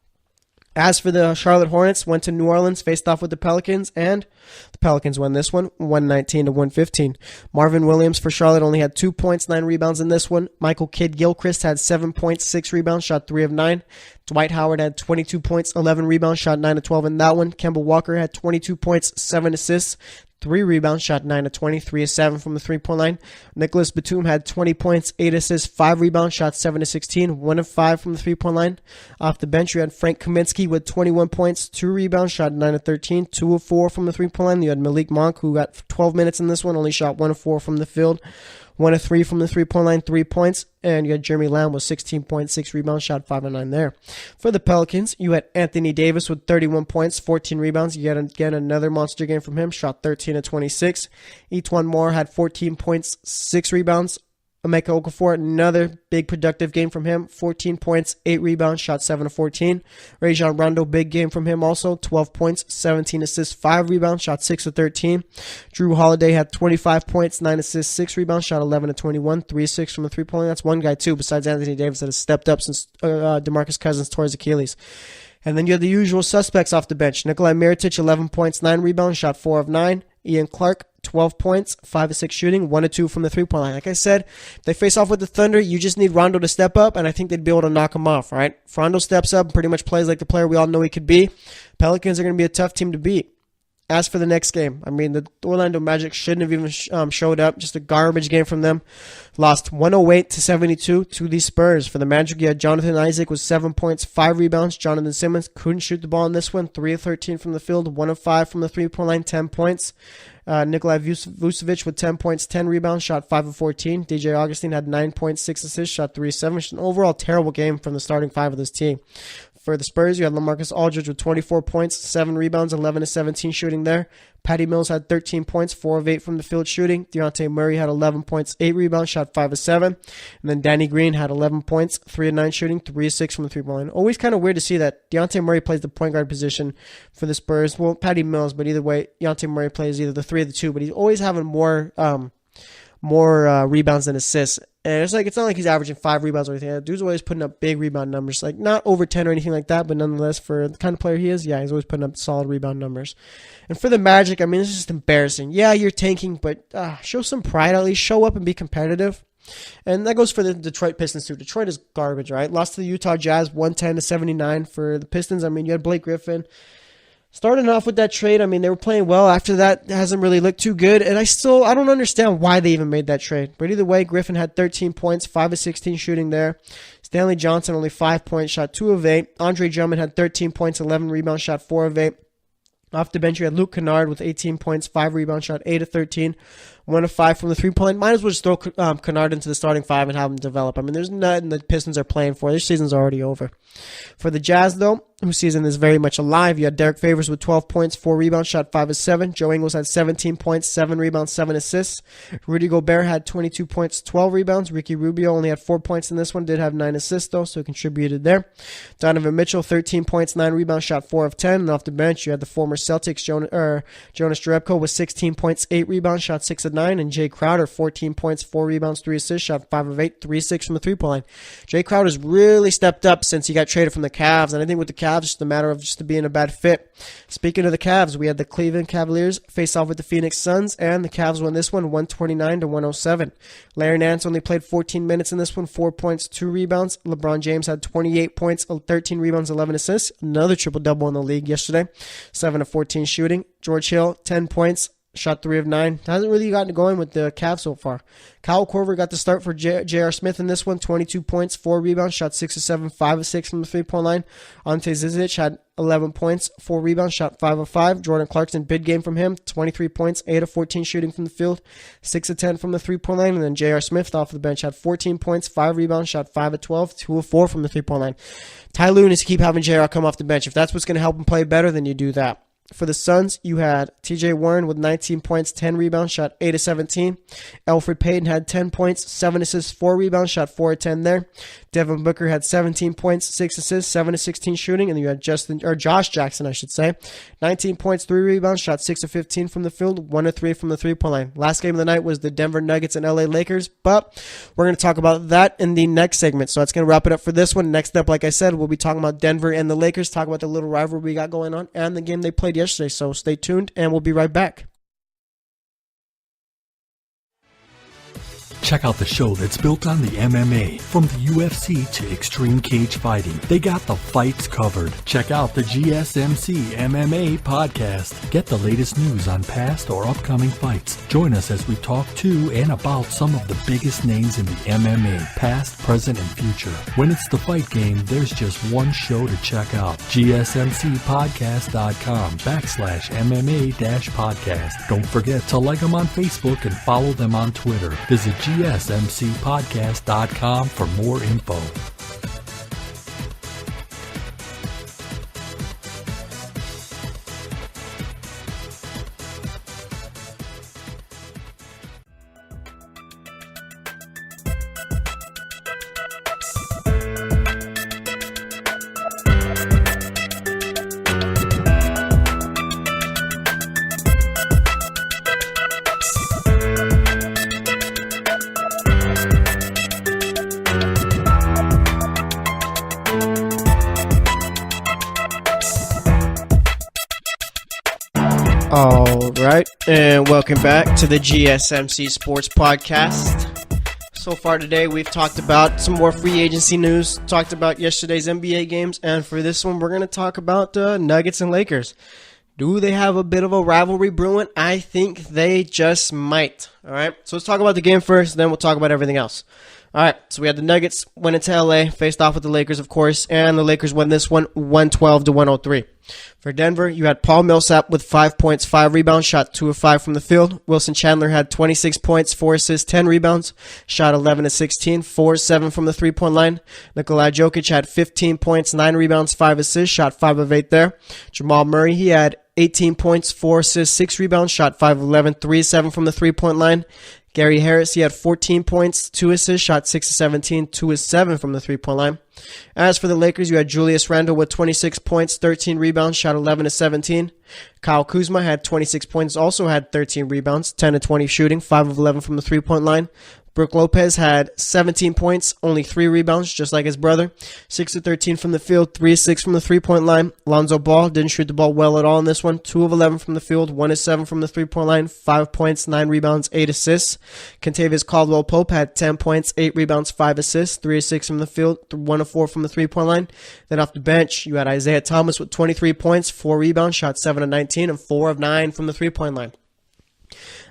As for the Charlotte Hornets, went to New Orleans, faced off with the Pelicans, and the Pelicans won this one, 119 to 115. Marvin Williams for Charlotte only had 2 points, 9 rebounds in this one. Michael Kidd-Gilchrist had 7 points, 6 rebounds, shot 3 of 9. Dwight Howard had 22 points, 11 rebounds, shot 9 of 12 in that one. Kemba Walker had 22 points, 7 assists, 3 rebounds, shot 9 of 20, 3 of 7 from the three-point line. Nicholas Batum had 20 points, 8 assists, 5 rebounds, shot 7 of 16, 1 of 5 from the three-point line. Off the bench, you had Frank Kaminsky with 21 points, 2 rebounds, shot 9 of 13, 2 of 4 from the three-point line. You had Malik Monk, who got 12 minutes in this one, only shot 1 of 4 from the field. 1 of 3 from the three-point line, 3 points. And you had Jeremy Lamb with 16 points, 6 rebounds, shot 5 of 9 there. For the Pelicans, you had Anthony Davis with 31 points, 14 rebounds. You had, again, another monster game from him, shot 13 of 26. Etwan Moore had 14 points, 6 rebounds. Emeka Okafor, another big productive game from him, 14 points, 8 rebounds, shot 7 of 14. Rajon Rondo, big game from him also, 12 points, 17 assists, 5 rebounds, shot 6 of 13. Drew Holiday had 25 points, 9 assists, 6 rebounds, shot 11 of 21, 3 of 6 from the three-point line. That's one guy, too, besides Anthony Davis that has stepped up since DeMarcus Cousins tore his Achilles. And then you had the usual suspects off the bench. Nikolai Mirotic, 11 points, 9 rebounds, shot 4 of 9. Ian Clark, 12 points, 5 of 6 shooting, 1 of 2 from the three-point line. Like I said, if they face off with the Thunder, you just need Rondo to step up, and I think they'd be able to knock him off, right? If Rondo steps up and pretty much plays like the player we all know he could be, Pelicans are going to be a tough team to beat. As for the next game, the Orlando Magic shouldn't have even showed up. Just a garbage game from them. Lost 108 to 72 to the Spurs. For the Magic, you had Jonathan Isaac with 7 points, 5 rebounds. Jonathan Simmons couldn't shoot the ball in this one. 3 of 13 from the field, 1 of 5 from the three-point line, 10 points. Nikolai Vucevic with 10 points, 10 rebounds, shot 5 of 14. DJ Augustine had 9 points, 6 assists, shot 3 of 7. An overall terrible game from the starting 5 of this team. For the Spurs, you had LaMarcus Aldridge with 24 points, 7 rebounds, 11 of 17 shooting there. Patty Mills had 13 points, 4 of 8 from the field shooting. Dejounte Murray had 11 points, 8 rebounds, shot 5 of 7. And then Danny Green had 11 points, 3 of 9 shooting, 3 of 6 from the three-point line. Always kind of weird to see that Dejounte Murray plays the point guard position for the Spurs. Well, Patty Mills, but either way, Dejounte Murray plays either the 3 or the 2, but he's always having more rebounds than assists. And it's not like he's averaging 5 rebounds or anything. That dude's always putting up big rebound numbers. Like, not over 10 or anything like that, but nonetheless, for the kind of player he is, yeah, he's always putting up solid rebound numbers. And for the Magic, this is just embarrassing. Yeah, you're tanking, but show some pride at least. Show up and be competitive. And that goes for the Detroit Pistons, too. Detroit is garbage, right? Lost to the Utah Jazz, 110 to 79 for the Pistons. You had Blake Griffin. Starting off with that trade, they were playing well. After that, it hasn't really looked too good. And I don't understand why they even made that trade. But either way, Griffin had 13 points, 5 of 16 shooting there. Stanley Johnson, only 5 points, shot 2 of 8. Andre Drummond had 13 points, 11 rebounds, shot 4 of 8. Off the bench, you had Luke Kennard with 18 points, 5 rebounds, shot 8 of 13, 1 of 5 from the three-point line. Might as well just throw Kennard into the starting five and have him develop. I mean, there's nothing the Pistons are playing for. Their season's already over. For the Jazz, though, whose season is very much alive, you had Derek Favors with 12 points, 4 rebounds, shot 5 of 7. Joe Ingles had 17 points, 7 rebounds, 7 assists. Rudy Gobert had 22 points, 12 rebounds. Ricky Rubio only had 4 points in this one, did have 9 assists, though, so he contributed there. Donovan Mitchell, 13 points, 9 rebounds, shot 4 of 10. And off the bench, you had the former Celtics, Jonas Jerebko with 16 points, 8 rebounds, shot 6 of 9. And Jay Crowder, 14 points, 4 rebounds, 3 assists, shot 5 of 8, 3-6 from the three-point line. Jay Crowder's really stepped up since he got traded from the Cavs, and I think with the Cavs, it's just a matter of just being a bad fit. Speaking of the Cavs, we had the Cleveland Cavaliers face off with the Phoenix Suns, and the Cavs won this one 129-107. Larry Nance only played 14 minutes in this one, 4 points, 2 rebounds. LeBron James had 28 points, 13 rebounds, 11 assists. Another triple-double in the league yesterday, 7 of 14 shooting. George Hill, 10 points, shot 3 of 9. Hasn't really gotten going with the Cavs so far. Kyle Korver got the start for J.R. Smith in this one. 22 points, 4 rebounds, shot 6 of 7, 5 of 6 from the three-point line. Ante Zizic had 11 points, 4 rebounds, shot 5 of 5. Jordan Clarkson, big game from him. 23 points, 8 of 14 shooting from the field, 6 of 10 from the three-point line. And then J.R. Smith off the bench had 14 points, 5 rebounds, shot 5 of 12, 2 of 4 from the three-point line. Ty Lue needs to keep having J.R. come off the bench. If that's what's going to help him play better, then you do that. For the Suns, you had TJ Warren with 19 points, 10 rebounds, shot 8 of 17. Elfrid Payton had 10 points, 7 assists, 4 rebounds, shot 4 of 10 there. Devin Booker had 17 points, 6 assists, 7 of 16 shooting. And then you had Josh Jackson, 19 points, 3 rebounds, shot 6 of 15 from the field, 1 of 3 from the three-point line. Last game of the night was the Denver Nuggets and LA Lakers, but we're going to talk about that in the next segment. So that's going to wrap it up for this one. Next up, like I said, we'll be talking about Denver and the Lakers, talk about the little rivalry we got going on and the game they played yesterday. So stay tuned and we'll be right back. Check out the show that's built on the MMA, from the UFC to extreme cage fighting. They got the fights covered. Check out the GSMC MMA podcast. Get the latest news on past or upcoming fights. Join us as we talk to and about some of the biggest names in the MMA, past, present, and future. When it's the fight game, there's just one show to check out. GSMCpodcast.com/MMA-podcast. Don't forget to like them on Facebook and follow them on Twitter. Visit GSMCpodcast.com for more info. All right, and welcome back to the GSMC Sports Podcast. So far today, we've talked about some more free agency news, talked about yesterday's NBA games, and for this one, we're going to talk about Nuggets and Lakers. Do they have a bit of a rivalry brewing? I think they just might. All right, so let's talk about the game first, then we'll talk about everything else. All right, so we had the Nuggets went into LA, faced off with the Lakers, of course, and the Lakers won this one 112-103. For Denver, you had Paul Millsap with 5 points, 5 rebounds, shot 2 of 5 from the field. Wilson Chandler had 26 points, 4 assists, 10 rebounds, shot 11 of 16, 4 of 7 from the three-point line. Nikola Jokic had 15 points, 9 rebounds, 5 assists, shot 5 of 8 there. Jamal Murray, he had 18 points, 4 assists, 6 rebounds, shot 5 of 11, 3 of 7 from the three-point line. Gary Harris, he had 14 points, 2 assists, shot 6 of 17, 2 of 7 from the three-point line. As for the Lakers, you had Julius Randle with 26 points, 13 rebounds, shot 11 of 17. Kyle Kuzma had 26 points, also had 13 rebounds, 10 of 20 shooting, 5 of 11 from the three-point line. Brook Lopez had 17 points, only 3 rebounds, just like his brother. 6 of 13 from the field, 3 of 6 from the three-point line. Lonzo Ball didn't shoot the ball well at all in this one. 2 of 11 from the field, 1 of 7 from the three-point line, 5 points, 9 rebounds, 8 assists. Kentavious Caldwell-Pope had 10 points, 8 rebounds, 5 assists, 3 of 6 from the field, 1 of 4 from the three-point line. Then off the bench, you had Isaiah Thomas with 23 points, 4 rebounds, shot 7 of 19, and 4 of 9 from the three-point line.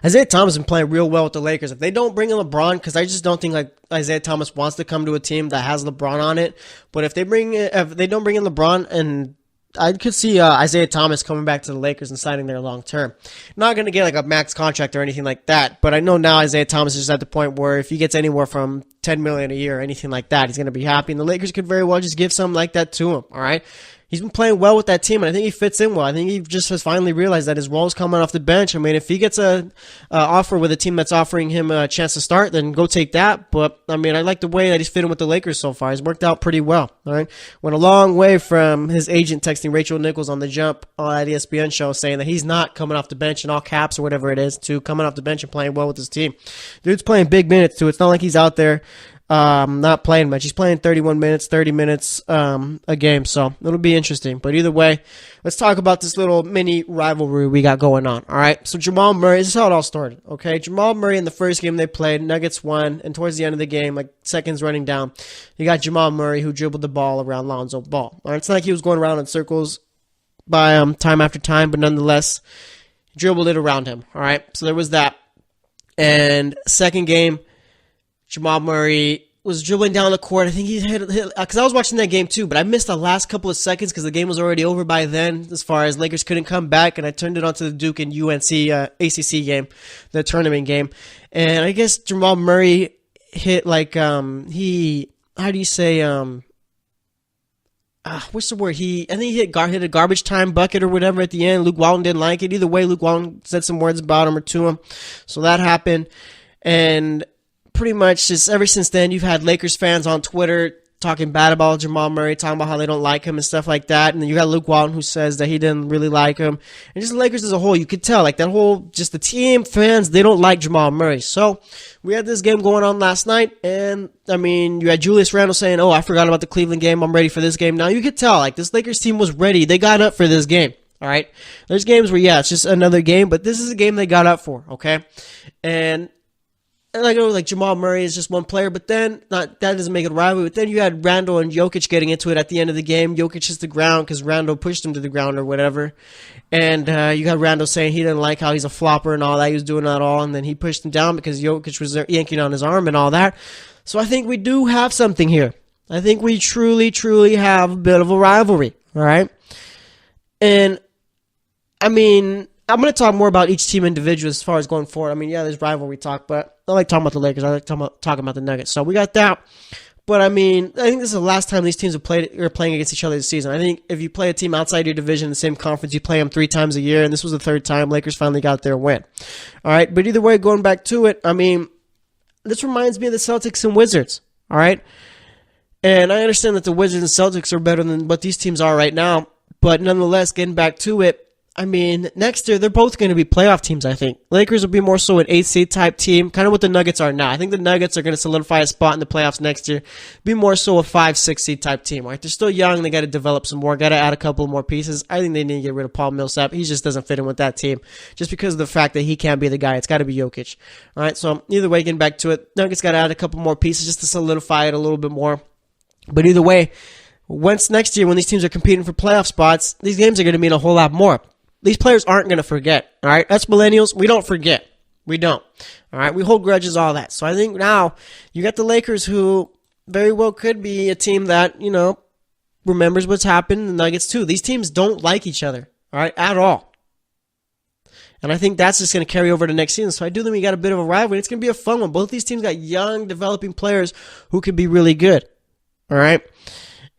Isaiah Thomas has been playing real well with the Lakers. If they don't bring in LeBron, because I just don't think like Isaiah Thomas wants to come to a team that has LeBron on it. But if they don't bring in LeBron and I could see Isaiah Thomas coming back to the Lakers and signing there long term. Not going to get like a max contract or anything like that, but I know now Isaiah Thomas is just at the point where if he gets anywhere from $10 million a year or anything like that, he's going to be happy, and the Lakers could very well just give something like that to him. All right. He's been playing well with that team, and I think he fits in well. I think he just has finally realized that his role is coming off the bench. I mean, if he gets a offer with a team that's offering him a chance to start, then go take that. But, I mean, I like the way that he's fitting with the Lakers so far. He's worked out pretty well. All right, went a long way from his agent texting Rachel Nichols on the jump at ESPN show saying that he's not coming off the bench in all caps or whatever it is to coming off the bench and playing well with his team. Dude's playing big minutes, too. It's not like he's out there not playing much. He's playing 31 minutes, 30 minutes a game, so it'll be interesting. But either way, let's talk about this little mini rivalry we got going on. All right, so Jamal Murray, this is how it all started. Okay, Jamal Murray in the first game they played, Nuggets won, and towards the end of the game, like seconds running down, you got Jamal Murray who dribbled the ball around Lonzo Ball. All right, it's not like he was going around in circles by time after time, but nonetheless, dribbled it around him. All right, so there was that. And second game, Jamal Murray was dribbling down the court. I think he hit because I was watching that game too, but I missed the last couple of seconds because the game was already over by then as far as Lakers couldn't come back, and I turned it on to the Duke and UNC ACC game, the tournament game. And I guess Jamal Murray hit like how do you say what's the word? I think he hit a garbage time bucket or whatever at the end. Luke Walton didn't like it. Either way, Luke Walton said some words about him or to him. So that happened. And pretty much just ever since then, you've had Lakers fans on Twitter talking bad about Jamal Murray, talking about how they don't like him and stuff like that. And then you got Luke Walton who says that he didn't really like him. And just the Lakers as a whole, you could tell, like that whole, just the team, fans, they don't like Jamal Murray. So we had this game going on last night, and I mean, you had Julius Randle saying, oh, I forgot about the Cleveland game. I'm ready for this game. Now you could tell, like this Lakers team was ready. They got up for this game. All right. There's games where, yeah, it's just another game, but this is a game they got up for. Okay. And I know like Jamal Murray is just one player, but then that doesn't make it a rivalry. But then you had Randle and Jokic getting into it at the end of the game. Jokic hits the ground because Randle pushed him to the ground or whatever. And you got Randle saying he didn't like how he's a flopper and all that. He was doing that all, and then he pushed him down because Jokic was yanking on his arm and all that. So I think we do have something here. I think we truly, truly have a bit of a rivalry. All right? And, I mean, I'm going to talk more about each team individually as far as going forward. I mean, yeah, there's rivalry talk, but I like talking about the Lakers. I like talking about the Nuggets. So we got that. But, I mean, I think this is the last time these teams have playing against each other this season. I think if you play a team outside your division in the same conference, you play them 3 times a year, and this was the third time Lakers finally got their win. All right? But either way, going back to it, I mean, this reminds me of the Celtics and Wizards. All right? And I understand that the Wizards and Celtics are better than what these teams are right now. But nonetheless, getting back to it, I mean, next year, they're both going to be playoff teams, I think. Lakers will be more so an 8-seed type team, kind of what the Nuggets are now. I think the Nuggets are going to solidify a spot in the playoffs next year, be more so a 5-6-seed type team. Right? They're still young. They got to develop some more, got to add a couple more pieces. I think they need to get rid of Paul Millsap. He just doesn't fit in with that team just because of the fact that he can't be the guy. It's got to be Jokic. All right, so either way, getting back to it, Nuggets got to add a couple more pieces just to solidify it a little bit more. But either way, once next year when these teams are competing for playoff spots, these games are going to mean a whole lot more. These players aren't going to forget, all right? Us millennials, we don't forget. We don't, all right? We hold grudges, all that. So I think now you got the Lakers who very well could be a team that, you know, remembers what's happened, the Nuggets too. These teams don't like each other, all right, at all. And I think that's just going to carry over to next season. So I do think we got a bit of a rivalry. It's going to be a fun one. Both these teams got young, developing players who could be really good, all right?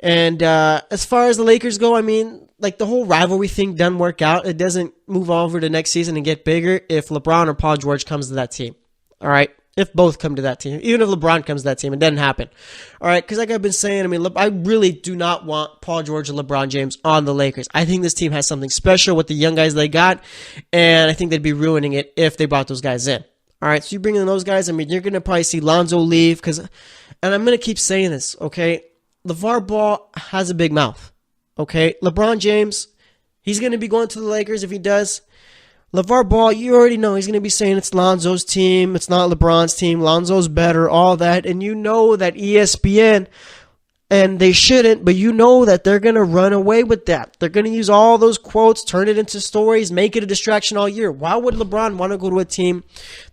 And as far as the Lakers go, I mean, like the whole rivalry thing doesn't work out. It doesn't move over to next season and get bigger if LeBron or Paul George comes to that team. All right? If both come to that team. Even if LeBron comes to that team, it doesn't happen. All right? Because like I've been saying, I mean, I really do not want Paul George or LeBron James on the Lakers. I think this team has something special with the young guys they got, and I think they'd be ruining it if they brought those guys in. All right? So you bring in those guys, I mean, you're going to probably see Lonzo leave, and I'm going to keep saying this, okay? LeVar Ball has a big mouth, okay? LeBron James, he's going to be going to the Lakers if he does. LeVar Ball, you already know he's going to be saying it's Lonzo's team, it's not LeBron's team, Lonzo's better, all that. And you know that ESPN And they shouldn't, but you know that they're going to run away with that. They're going to use all those quotes, turn it into stories, make it a distraction all year. Why would LeBron want to go to a team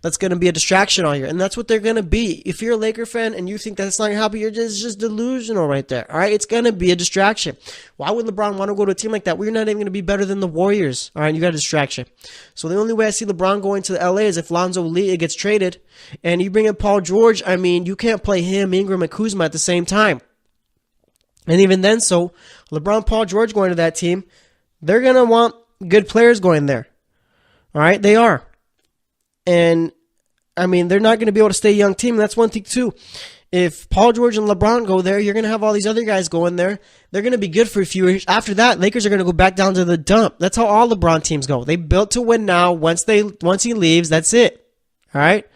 that's going to be a distraction all year? And that's what they're going to be. If you're a Laker fan and you think that's not going to happen, you're just delusional right there. All right, it's going to be a distraction. Why would LeBron want to go to a team like that? We're not even going to be better than the Warriors. All right, you got a distraction. So the only way I see LeBron going to the LA is if Lonzo Lee gets traded and you bring in Paul George. I mean, you can't play him, Ingram, and Kuzma at the same time. And even then, so LeBron, Paul George going to that team, they're going to want good players going there. All right, they are. And, I mean, they're not going to be able to stay a young team. That's one thing, too. If Paul George and LeBron go there, you're going to have all these other guys going there. They're going to be good for a few years. After that, Lakers are going to go back down to the dump. That's how all LeBron teams go. They built to win now. Once he leaves, that's it. All right?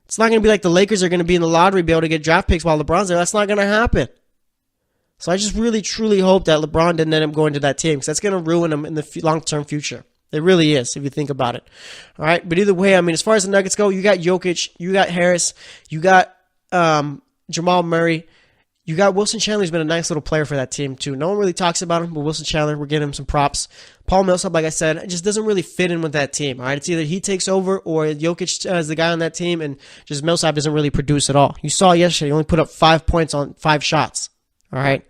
It's not going to be like the Lakers are going to be in the lottery, be able to get draft picks while LeBron's there. That's not going to happen. So I just really, truly hope that LeBron didn't end up going to that team because that's going to ruin him in the long-term future. It really is, if you think about it. All right, but either way, I mean, as far as the Nuggets go, you got Jokic, you got Harris, you got Jamal Murray, you got Wilson Chandler, who's been a nice little player for that team too. No one really talks about him, but Wilson Chandler, we're getting him some props. Paul Millsap, like I said, it just doesn't really fit in with that team. All right, it's either he takes over or Jokic is the guy on that team, and just Millsap doesn't really produce at all. You saw yesterday, he only put up 5 points on 5 shots. All right.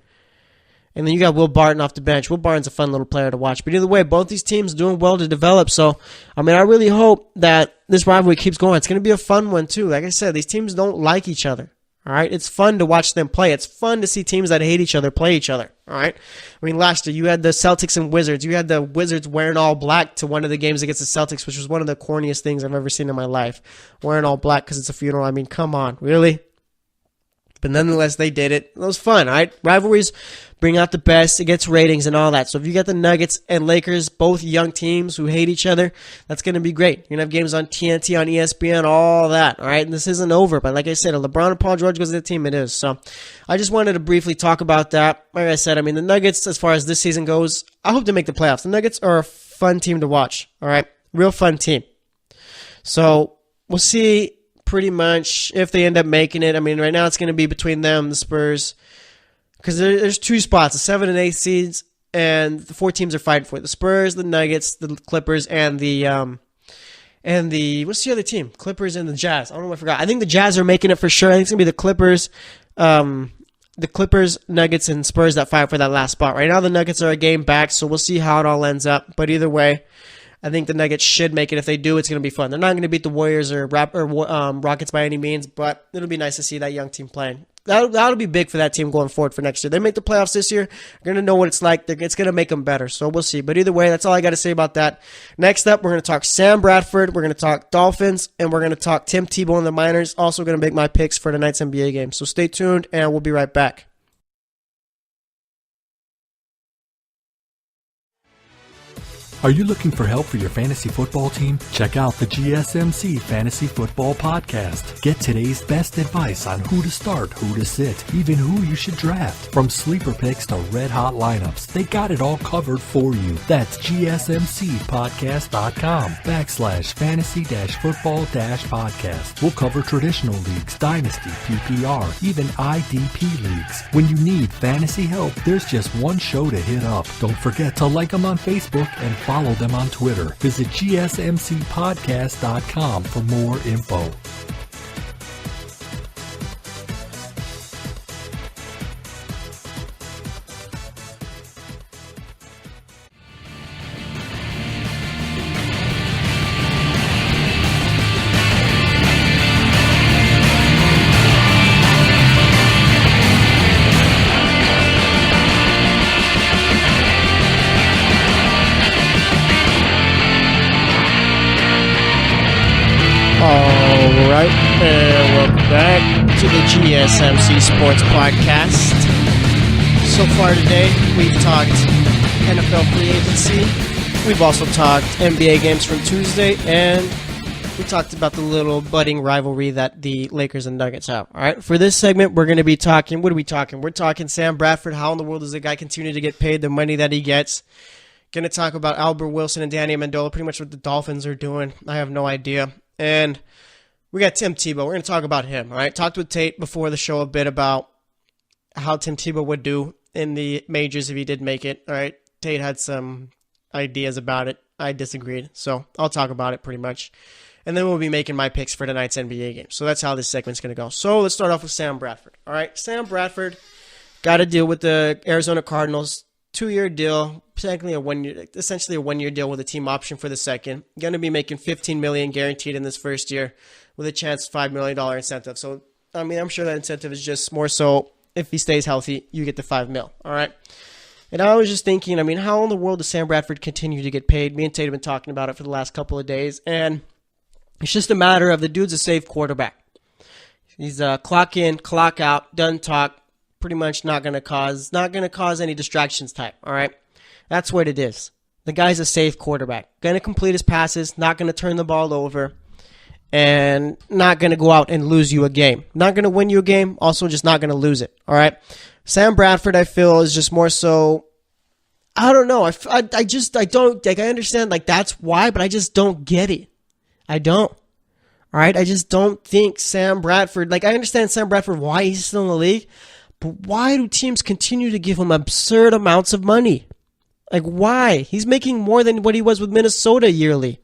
And then you got Will Barton off the bench. Will Barton's a fun little player to watch. But either way, both these teams doing well to develop. So, I mean, I really hope that this rivalry keeps going. It's going to be a fun one, too. Like I said, these teams don't like each other. All right? It's fun to watch them play. It's fun to see teams that hate each other play each other. All right? I mean, last year, you had the Celtics and Wizards. You had the Wizards wearing all black to one of the games against the Celtics, which was one of the corniest things I've ever seen in my life. Wearing all black because it's a funeral. I mean, come on. Really? But nonetheless, they did it. It was fun, all right? Rivalries bring out the best. It gets ratings and all that. So if you got the Nuggets and Lakers, both young teams who hate each other, that's going to be great. You're going to have games on TNT, on ESPN, all that, all right? And this isn't over. But like I said, if LeBron and Paul George goes to the team, it is. So I just wanted to briefly talk about that. Like I said, I mean, the Nuggets, as far as this season goes, I hope they make the playoffs. The Nuggets are a fun team to watch, all right? Real fun team. So we'll see pretty much if they end up making it. I mean, right now it's going to be between them, the Spurs, because there's 2 spots, the 7 and 8 seeds, and the 4 teams are fighting for it. The Spurs, the Nuggets, the Clippers, and the what's the other team? Clippers and the Jazz. I don't know what I forgot. I think the Jazz are making it for sure. I think it's going to be the Clippers, Nuggets, and Spurs that fight for that last spot. Right now the Nuggets are a game back, so we'll see how it all ends up. But either way, I think the Nuggets should make it. If they do, it's going to be fun. They're not going to beat the Warriors or Rockets by any means, but it'll be nice to see that young team playing. That'll be big for that team going forward for next year. They make the playoffs this year. They're going to know what it's like. It's going to make them better, so we'll see. But either way, that's all I got to say about that. Next up, we're going to talk Sam Bradford. We're going to talk Dolphins, and we're going to talk Tim Tebow and the Miners. Also going to make my picks for tonight's NBA game. So stay tuned, and we'll be right back. Are you looking for help for your fantasy football team? Check out the GSMC Fantasy Football Podcast. Get today's best advice on who to start, who to sit, even who you should draft. From sleeper picks to red-hot lineups, they got it all covered for you. That's gsmcpodcast.com/fantasy-football-podcast. We'll cover traditional leagues, dynasty, PPR, even IDP leagues. When you need fantasy help, there's just one show to hit up. Don't forget to like them on Facebook and follow them on Twitter. Visit gsmcpodcast.com for more info. Alright, and welcome back to the GSMC Sports Podcast. So far today, we've talked NFL free agency. We've also talked NBA games from Tuesday, and we talked about the little budding rivalry that the Lakers and Nuggets have. Alright, for this segment, we're going to be talking, what are we talking? We're talking Sam Bradford. How in the world does the guy continue to get paid the money that he gets? Going to talk about Albert Wilson and Danny Amendola, pretty much what the Dolphins are doing. I have no idea. And we got Tim Tebow. We're going to talk about him, all right? Talked with Tate before the show a bit about how Tim Tebow would do in the majors if he did make it. All right, Tate had some ideas about it. I disagreed, so I'll talk about it pretty much. And then we'll be making my picks for tonight's NBA game. So that's how this segment's going to go. So let's start off with Sam Bradford. All right, Sam Bradford got to deal with the Arizona Cardinals. 2-year deal, essentially a 1-year deal with a team option for the second. Going to be making $15 million guaranteed in this first year with a chance $5 million incentive. So, I mean, I'm sure that incentive is just more so if he stays healthy, you get the $5 million. All right. And I was just thinking, I mean, how in the world does Sam Bradford continue to get paid? Me and Tate have been talking about it for the last couple of days, and it's just a matter of the dude's a safe quarterback. He's clock in, clock out, doesn't talk. Pretty much not going to cause any distractions type, all right? That's what it is. The guy's a safe quarterback. Going to complete his passes, not going to turn the ball over, and not going to go out and lose you a game. Not going to win you a game, also just not going to lose it, all right? Sam Bradford, I feel, is just more so, I don't know. I don't, like, I understand, like, that's why, but I just don't get it. I don't. All right? I just don't think Sam Bradford, like, I understand Sam Bradford, why he's still in the league, but why do teams continue to give him absurd amounts of money? Like, why? He's making more than what he was with Minnesota yearly.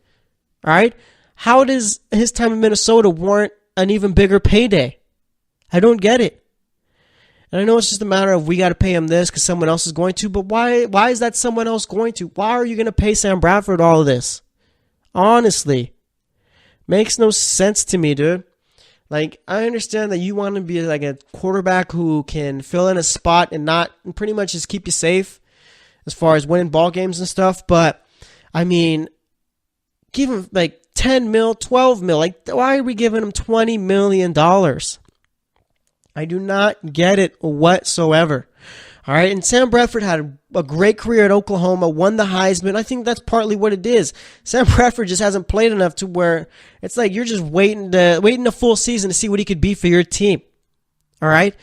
All right? How does his time in Minnesota warrant an even bigger payday? I don't get it. And I know it's just a matter of we got to pay him this because someone else is going to, but why is that someone else going to? Why are you going to pay Sam Bradford all of this? Honestly. Makes no sense to me, dude. Like, I understand that you want to be like a quarterback who can fill in a spot and pretty much just keep you safe as far as winning ball games and stuff. But, I mean, give him like 10 mil, 12 mil. Like, why are we giving him $20 million? I do not get it whatsoever. All right, and Sam Bradford had a great career at Oklahoma, won the Heisman. I think that's partly what it is. Sam Bradford just hasn't played enough to where it's like you're just waiting a full season to see what he could be for your team. All right,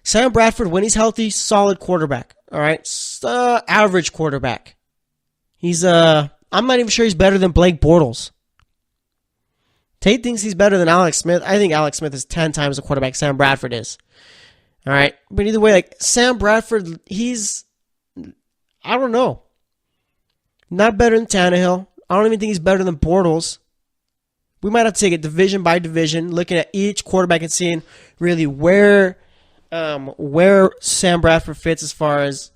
Sam Bradford, when he's healthy, solid quarterback. All right, average quarterback. He's I'm not even sure he's better than Blake Bortles. Tate thinks he's better than Alex Smith. I think Alex Smith is 10 times the quarterback Sam Bradford is. All right. But either way, like Sam Bradford, I don't know. Not better than Tannehill. I don't even think he's better than Bortles. We might have to take it division by division, looking at each quarterback and seeing really where Sam Bradford fits as far as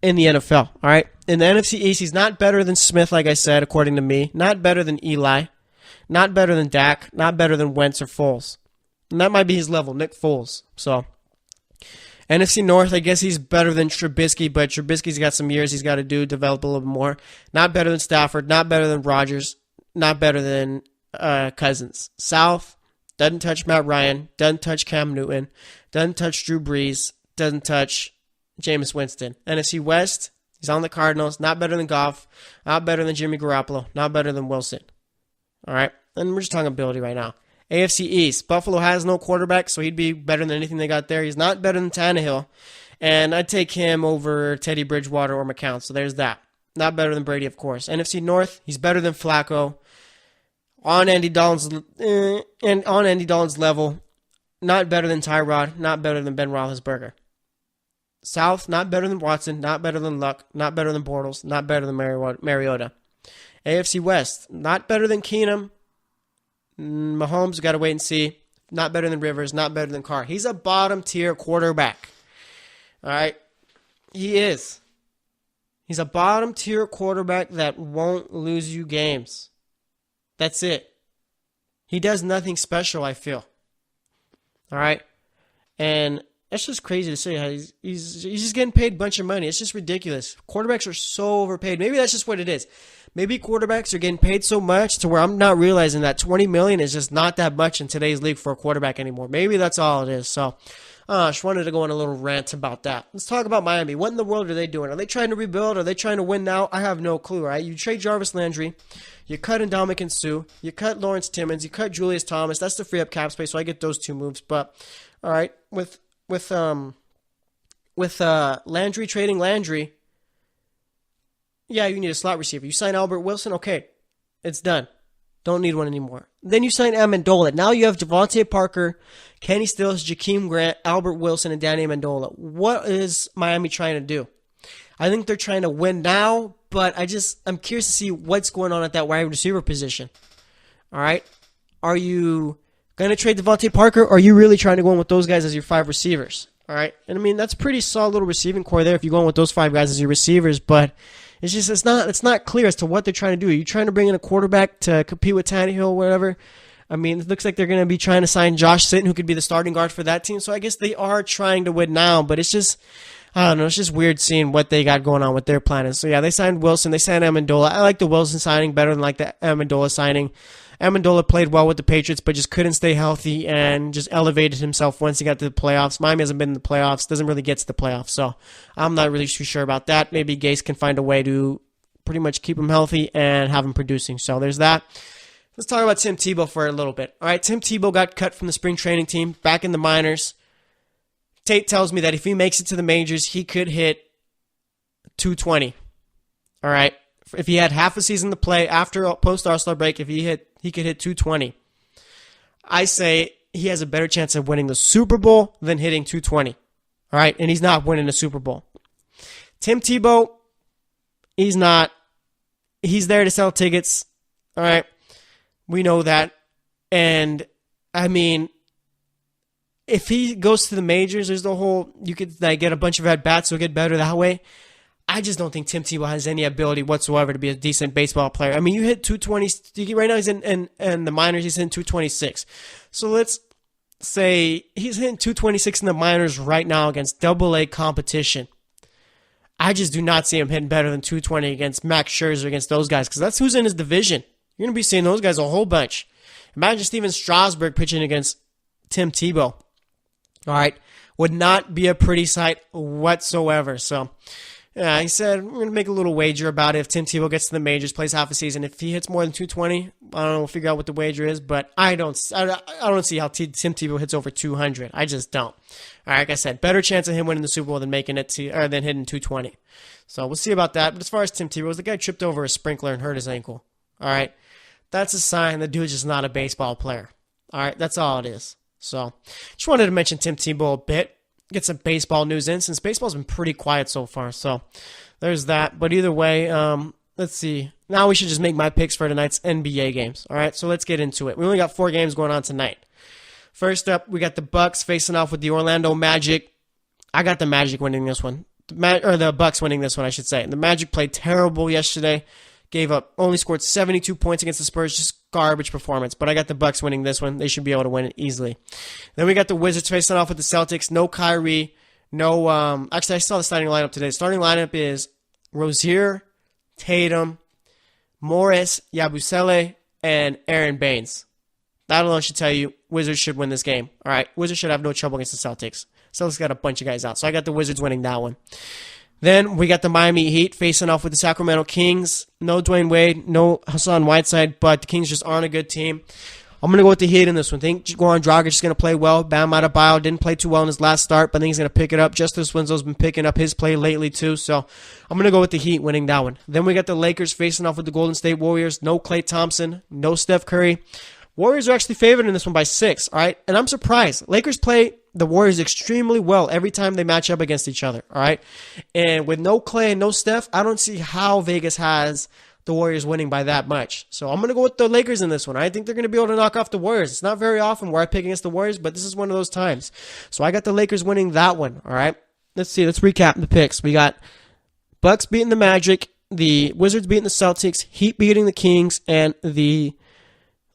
in the NFL. All right. In the NFC East, he's not better than Smith, like I said, according to me. Not better than Eli. Not better than Dak. Not better than Wentz or Foles. And that might be his level, Nick Foles. So, NFC North, I guess he's better than Trubisky, but Trubisky's got some years he's got to develop a little bit more. Not better than Stafford. Not better than Rodgers. Not better than Cousins. South, doesn't touch Matt Ryan. Doesn't touch Cam Newton. Doesn't touch Drew Brees. Doesn't touch Jameis Winston. NFC West, he's on the Cardinals. Not better than Goff. Not better than Jimmy Garoppolo. Not better than Wilson. All right? And we're just talking ability right now. AFC East, Buffalo has no quarterback, so he'd be better than anything they got there. He's not better than Tannehill, and I'd take him over Teddy Bridgewater or McCown, so there's that. Not better than Brady, of course. NFC North, he's better than Flacco. On Andy Dalton's level, not better than Tyrod, not better than Ben Roethlisberger. South, not better than Watson, not better than Luck, not better than Bortles, not better than Mariota. AFC West, not better than Keenum. Mahomes, got to wait and see. Not better than Rivers, not better than Carr. He's a bottom-tier quarterback. All right? He is. He's a bottom-tier quarterback that won't lose you games. That's it. He does nothing special, I feel. All right? And that's just crazy to say. How he's just getting paid a bunch of money. It's just ridiculous. Quarterbacks are so overpaid. Maybe that's just what it is. Maybe quarterbacks are getting paid so much to where I'm not realizing that $20 million is just not that much in today's league for a quarterback anymore. Maybe that's all it is. So, just wanted to go on a little rant about that. Let's talk about Miami. What in the world are they doing? Are they trying to rebuild? Are they trying to win now? I have no clue, right? You trade Jarvis Landry. You cut Ndamukong Suh. You cut Lawrence Timmons. You cut Julius Thomas. That's to free up cap space, so I get those two moves. But, all right, with Landry trading Landry, yeah, you need a slot receiver. You sign Albert Wilson, okay, it's done. Don't need one anymore. Then you sign Amendola. Now you have Devontae Parker, Kenny Stills, Jakeem Grant, Albert Wilson, and Danny Amendola. What is Miami trying to do? I think they're trying to win now, but I'm curious to see what's going on at that wide receiver position. All right? Are you going to trade Devontae Parker, or are you really trying to go in with those guys as your 5 receivers? All right? And I mean, that's pretty solid little receiving core there if you're going with those 5 guys as your receivers, but it's not clear as to what they're trying to do. Are you trying to bring in a quarterback to compete with Tannehill or whatever? I mean, it looks like they're going to be trying to sign Josh Sitton, who could be the starting guard for that team. So I guess they are trying to win now, but it's just, I don't know, it's just weird seeing what they got going on with their planning. So yeah, they signed Wilson, they signed Amendola. I like the Wilson signing better than like the Amendola signing. Amendola played well with the Patriots, but just couldn't stay healthy and just elevated himself once he got to the playoffs. Miami hasn't been in the playoffs, doesn't really get to the playoffs, so I'm not really too sure about that. Maybe Gase can find a way to pretty much keep him healthy and have him producing. So there's that. Let's talk about Tim Tebow for a little bit. All right, Tim Tebow got cut from the spring training team back in the minors. Tate tells me that if he makes it to the majors, he could hit 220. All right. If he had half a season to play after post All-Star break, he could hit 220. I say he has a better chance of winning the Super Bowl than hitting 220. All right, and he's not winning the Super Bowl. Tim Tebow, he's not. He's there to sell tickets. All right, we know that. And I mean, if he goes to the majors, there's the whole, you could like get a bunch of at bats, so get better that way. I just don't think Tim Tebow has any ability whatsoever to be a decent baseball player. I mean, you hit 220. Right now he's in the minors, he's hitting 226. So let's say he's hitting 226 in the minors right now against AA competition. I just do not see him hitting better than 220 against Max Scherzer, against those guys, because that's who's in his division. You're going to be seeing those guys a whole bunch. Imagine Steven Strasburg pitching against Tim Tebow. All right. Would not be a pretty sight whatsoever. So, yeah, he said, we're going to make a little wager about it. If Tim Tebow gets to the majors, plays half a season, if he hits more than 220, I don't know, we'll figure out what the wager is, but I don't see how Tim Tebow hits over 200. I just don't. All right, like I said, better chance of him winning the Super Bowl than than hitting 220. So we'll see about that. But as far as Tim Tebow, the guy tripped over a sprinkler and hurt his ankle. All right, that's a sign the dude's just not a baseball player. All right, that's all it is. So just wanted to mention Tim Tebow a bit. Get some baseball news in, since baseball's been pretty quiet so far. So there's that. But either way, let's see. Now we should just make my picks for tonight's NBA games. All right, so let's get into it. We only got 4 games going on tonight. First up, we got the Bucks facing off with the Orlando Magic. I got the Magic winning this one. The Bucks winning this one, I should say. The Magic played terrible yesterday. Only scored 72 points against the Spurs. Just garbage performance. But I got the Bucks winning this one. They should be able to win it easily. Then we got the Wizards facing off with the Celtics. No Kyrie. No, actually, I saw the starting lineup today. The starting lineup is Rozier, Tatum, Morris, Yabusele, and Aaron Baines. That alone should tell you Wizards should win this game. All right, Wizards should have no trouble against the Celtics. Celtics got a bunch of guys out. So I got the Wizards winning that one. Then we got the Miami Heat facing off with the Sacramento Kings. No Dwayne Wade, no Hassan Whiteside, but the Kings just aren't a good team. I'm going to go with the Heat in this one. I think Goran Dragic is going to play well. Bam Adebayo didn't play too well in his last start, but I think he's going to pick it up. Justice Winslow's been picking up his play lately too, so I'm going to go with the Heat winning that one. Then we got the Lakers facing off with the Golden State Warriors. No Klay Thompson, no Steph Curry. Warriors are actually favored in this one by 6, all right? And I'm surprised. Lakers play the Warriors extremely well every time they match up against each other, all right? And with no Klay and no Steph, I don't see how Vegas has the Warriors winning by that much. So I'm going to go with the Lakers in this one. I think they're going to be able to knock off the Warriors. It's not very often where I pick against the Warriors, but this is one of those times. So I got the Lakers winning that one, all right? Let's see. Let's recap the picks. We got Bucks beating the Magic, the Wizards beating the Celtics, Heat beating the Kings, and the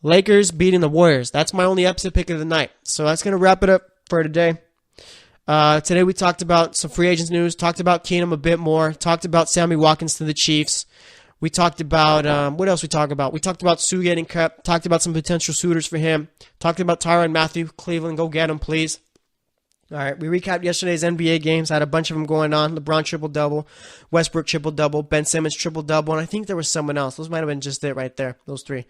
Lakers beating the Warriors. That's my only upset pick of the night. So that's going to wrap it up for today. Today we talked about some free agents news, talked about Keenum a bit more, talked about Sammy Watkins to the Chiefs. We talked about, what else we talked about? We talked about Sue getting cut, talked about some potential suitors for him, talked about Tyrann Mathieu, Cleveland, go get him, please. All right, we recapped yesterday's NBA games. I had a bunch of them going on. LeBron triple-double, Westbrook triple-double, Ben Simmons triple-double, and I think there was someone else. Those might have been just it right there, those 3.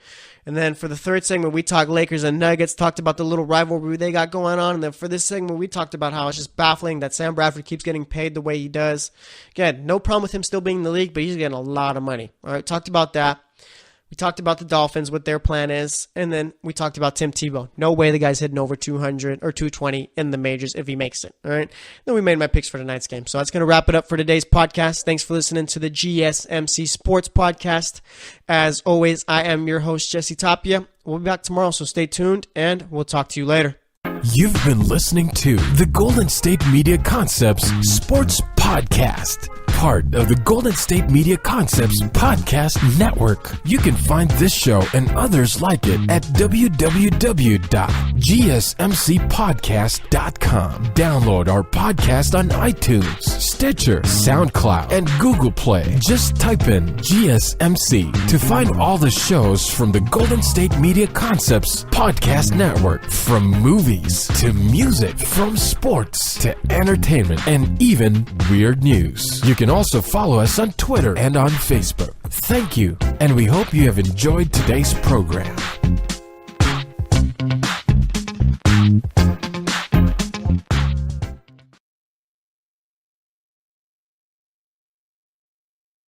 And then for the third segment, we talked Lakers and Nuggets, talked about the little rivalry they got going on. And then for this segment, we talked about how it's just baffling that Sam Bradford keeps getting paid the way he does. Again, no problem with him still being in the league, but he's getting a lot of money. All right, talked about that. We talked about the Dolphins, what their plan is, and then we talked about Tim Tebow. No way the guy's hitting over 200 or 220 in the majors if he makes it, all right? Then we made my picks for tonight's game. So that's going to wrap it up for today's podcast. Thanks for listening to the GSMC Sports Podcast. As always, I am your host, Jesse Tapia. We'll be back tomorrow, so stay tuned, and we'll talk to you later. You've been listening to the Golden State Media Concepts Sports Podcast, part of the Golden State Media Concepts Podcast Network. You can find this show and others like it at www.gsmcpodcast.com. Download our podcast on iTunes, Stitcher, SoundCloud, and Google Play. Just type in GSMC to find all the shows from the Golden State Media Concepts Podcast Network, from movies to music, from sports to entertainment, and even weird news. You can also follow us on Twitter and on Facebook. Thank you, and we hope you have enjoyed today's program.